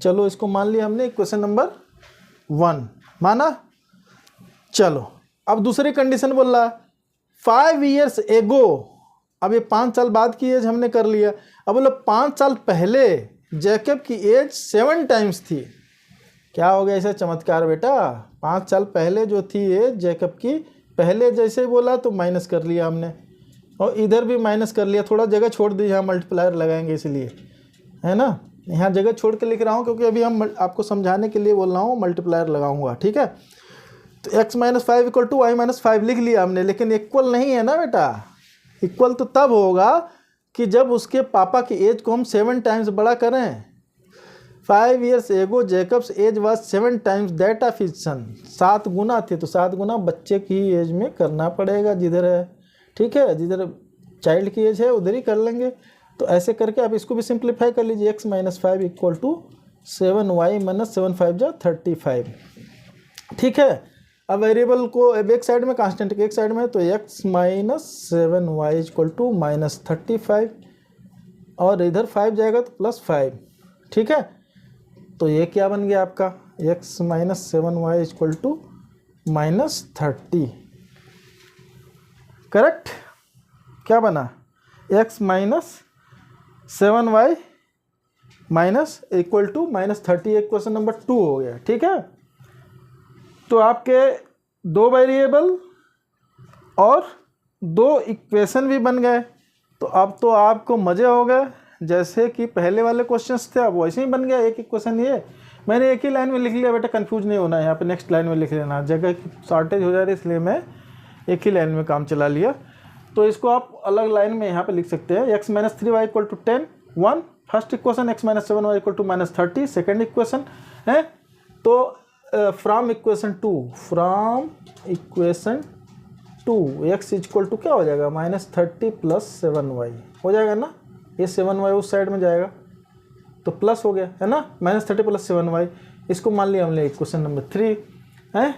चलो इसको मान लिया हमने इक्वेशन नंबर 1 माना। चलो अब दूसरी कंडीशन बोल रहा है 5 years ago। अब ये 5 साल बाद की एज हमने कर लिया। अब बोलो 5 साल पहले जैकब की एज 7 times थी। क्या हो गया ऐसा चमत्कार बेटा, 5 साल पहले जो थी एज जैकब की, पहले जैसे ही बोला तो माइनस कर लिया हमने, और इधर भी माइनस कर लिया, थोड़ा जगह छोड़ दी, यहाँ मल्टीप्लायर लगाएंगे इसलिए, है ना। यहाँ जगह छोड़ के लिख रहा हूँ क्योंकि अभी हम आपको समझाने के लिए बोल रहा हूँ, मल्टीप्लायर लगाऊंगा, ठीक है। तो x minus 5 equal to y minus 5 लिख लिया हमने, लेकिन इक्वल नहीं है ना बेटा। इक्वल तो तब होगा कि जब उसके पापा की एज को हम 7 टाइम्स बड़ा करें। 5 years ago Jacob's age was 7 times that of his son. 7 गुना थे, तो 7 गुना बच्चे की एज में करना पड़ेगा जिधर है, ठीक है। जिधर चाइल्ड की एज है उधर ही कर लेंगे। तो ऐसे करके आप इसको भी सिंप्लीफाई कर लीजिए। x minus 5 equal to 7y minus 7 5 जा 35, ठीक है। अब वेरिएबल को अब एक साइड में, कांस्टेंट के एक साइड में, तो x minus 7y equal to minus 35, और इधर 5 जाएगा तो प्लस 5, ठीक है। तो ये क्या बन गया आपका, x minus 7y equal to minus 30, correct. क्या बना, x minus 7y minus equal to minus 30, एक क्वेश्चन नंबर 2 हो गया, ठीक है। तो आपके 2 वेरिएबल और 2 इक्वेशन भी बन गए। तो अब तो आपको मज़े हो गए, जैसे कि पहले वाले क्वेश्चंस थे अब वैसे ही बन गया। एक इक्वेशन ये मैंने एक ही लाइन में लिख लिया बेटा, कंफ्यूज नहीं होना है। यहाँ पे नेक्स्ट लाइन में लिख लेना, जगह की शॉर्टेज हो जा रही है इसलिए मैं एक ही लाइन में काम चला लिया। तो इसको आप अलग लाइन में यहाँ पे लिख सकते हैं। x minus 3y equal to 10 1 first equation, x minus 7y equal to minus 30 second equation है। तो from equation 2 x equal to क्या हो जाएगा, माइनस 30 प्लस 7y हो जाएगा ना। ये 7y उस साइड में जाएगा तो प्लस हो गया है ना, माइनस 30 प्लस 7y। इसको मान लिया हमने इक्वेशन नंबर 3 है।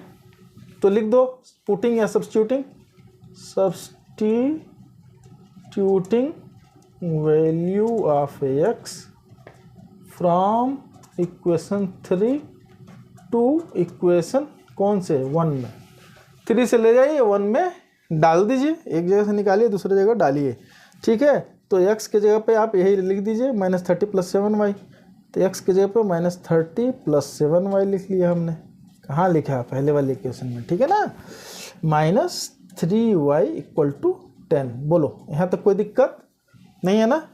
तो लिख दो पुटिंग या substituting value of x from equation 3 to equation कौन से 1 में। 3 से ले जाइए 1 में डाल दीजिए, एक जगह से निकालिए दूसरी जगह डालिए, ठीक है। तो x के जगह पे आप यही लिख दीजिए माइनस 30 प्लस 7y। तो x के जगह पे माइनस 30 प्लस 7y लिख लिया हमने। कहाँ लिखा, पहले वाले इक्वेशन में, ठीक है ना। Minus 3y equal to 10। बोलो यहाँ तक कोई दिक्कत नहीं है ना।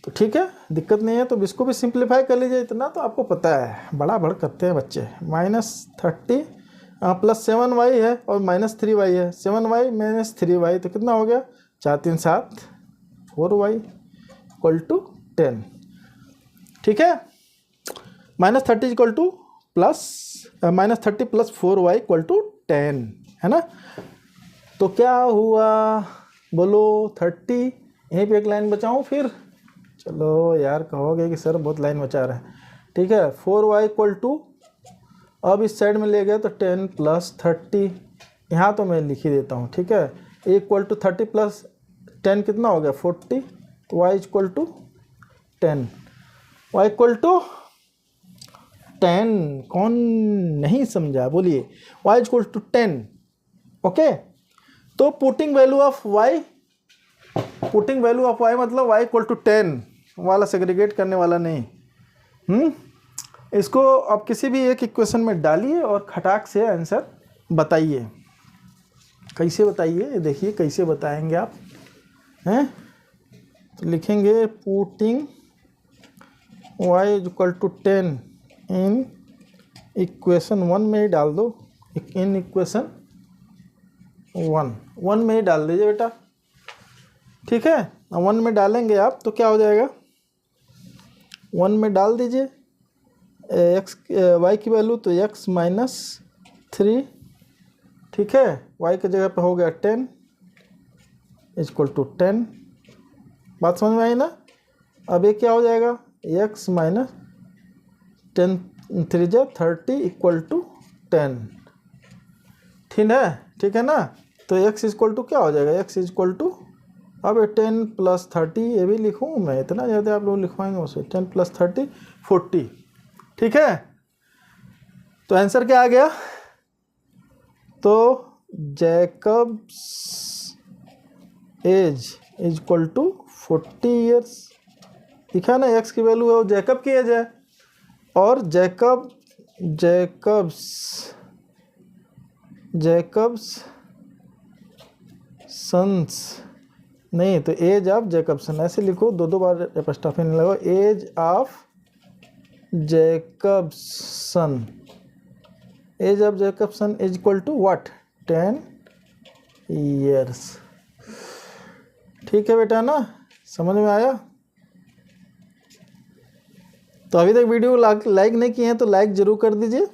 तो ठीक है, दिक्कत नहीं है तो इसको भी सिंप्लीफाई कर लीजिए। इतना तो आपको पता है, बड़ा बड़ करते हैं बच्चे। माइनस 30 प्लस 7y है और माइनस 3y है। 7y माइनस 3y तो कितना हो गया, 4 3 7 4y इक्वल टू 10, ठीक है। Minus 30 equal to plus minus 30 plus 4y equal to 10 है ना। तो क्या हुआ बोलो 30, यहीं पे एक लाइन बचाऊं फिर। चलो यार कहोगे कि सर बहुत लाइन बचा रहे हैं, ठीक है। 4y इक्वल टू, अब इस साइड में ले गए तो 10 प्लस 30, यहाँ तो मैं लिख ही देता हूँ, ठीक है। इक्वल टू 30 प्लस 10 कितना हो गया 40, तो y equal to 10, y equal to 10। कौन नहीं समझा बोलिए, y इक्वल टू 10, ओके। तो पुटिंग वैल्यू ऑफ y मतलब y इक्वल टू 10 वाला सेग्रीगेट करने वाला नहीं। इसको आप किसी भी एक इक्वेशन में डालिए और खटाक से आंसर बताइए। कैसे बताइए, देखिए कैसे बताएंगे आप हैं। तो लिखेंगे putting y equal to 10 in equation 1 में ही डाल दो। इन इक्वेशन 1 में ही डाल दीजिए बेटा, ठीक है। 1 में डालेंगे आप तो क्या हो जाएगा, 1 में डाल दीजिए y की वैल्यू, तो x माइनस 3, ठीक है। y की जगह पे हो गया 10 इक्वल टू 10। बात समझ में आई ना। अब ये क्या हो जाएगा, x माइनस 10 3 जा 30 इक्वल टू 10, ठीक है ना। तो x इक्वल टू क्या हो जाएगा, x इक्वल टू, अब 10 प्लस 30 ये भी लिखूँ मैं, इतना ज़्यादा आप लोग लिखवाएंगे उसे। 10 प्लस 30 40, ठीक है। तो आंसर क्या आ गया, तो Jacob's age equal to 40 years लिखा ना। x की वैल्यू है वो जैकब की एज है, और जैकब्स सन्स नहीं, तो एज ऑफ जैकबसन ऐसे लिखो, दो बार एपस्ट्रॉफी नहीं लगाओ। Age of Jacob's son, age of Jacob's son is equal to what, 10 years. ठीक है बेटा ना, समझ में आया? तो अभी तक वीडियो लाइक नहीं किए हैं तो लाइक ज़रूर कर दीजिए,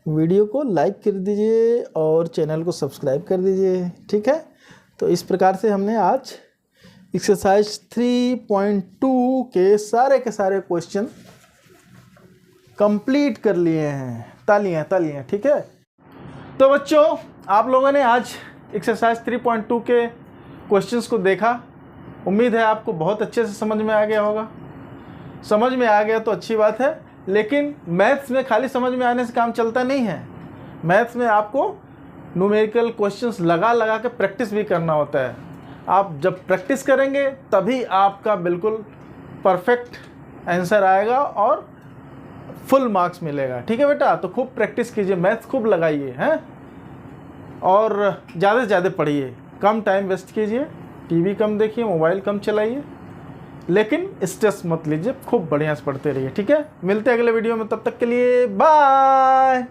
वीडियो को लाइक कर दीजिए और चैनल को सब्सक्राइब कर दीजिए। ठीक है, तो इस प्रकार से हमने आज एक्सरसाइज 3.2 के सारे क्वेश्चन कंप्लीट कर लिए हैं। तालियां। ठीक है, तो बच्चों आप लोगों ने आज एक्सरसाइज 3.2 के क्वेश्चंस को देखा। उम्मीद है आपको बहुत अच्छे से समझ में आ गया होगा। समझ में आ गया तो अच्छी बात है, लेकिन मैथ्स में खाली समझ में आने से काम चलता नहीं है। मैथ्स में आपको न्यूमेरिकल क्वेश्चंस लगा के प्रैक्टिस भी करना होता है। आप जब प्रैक्टिस करेंगे तभी आपका बिल्कुल परफेक्ट आंसर आएगा और फुल मार्क्स मिलेगा। ठीक है बेटा, तो खूब प्रैक्टिस कीजिए, मैथ्स खूब लगाइए हैं, और ज़्यादा से ज़्यादा पढ़िए, कम टाइम वेस्ट कीजिए, टीवी कम देखिए, मोबाइल कम चलाइए, लेकिन स्ट्रेस मत लीजिए, खूब बढ़िया से पढ़ते रहिए। ठीक है, मिलते हैं अगले वीडियो में, तब तक के लिए बाय।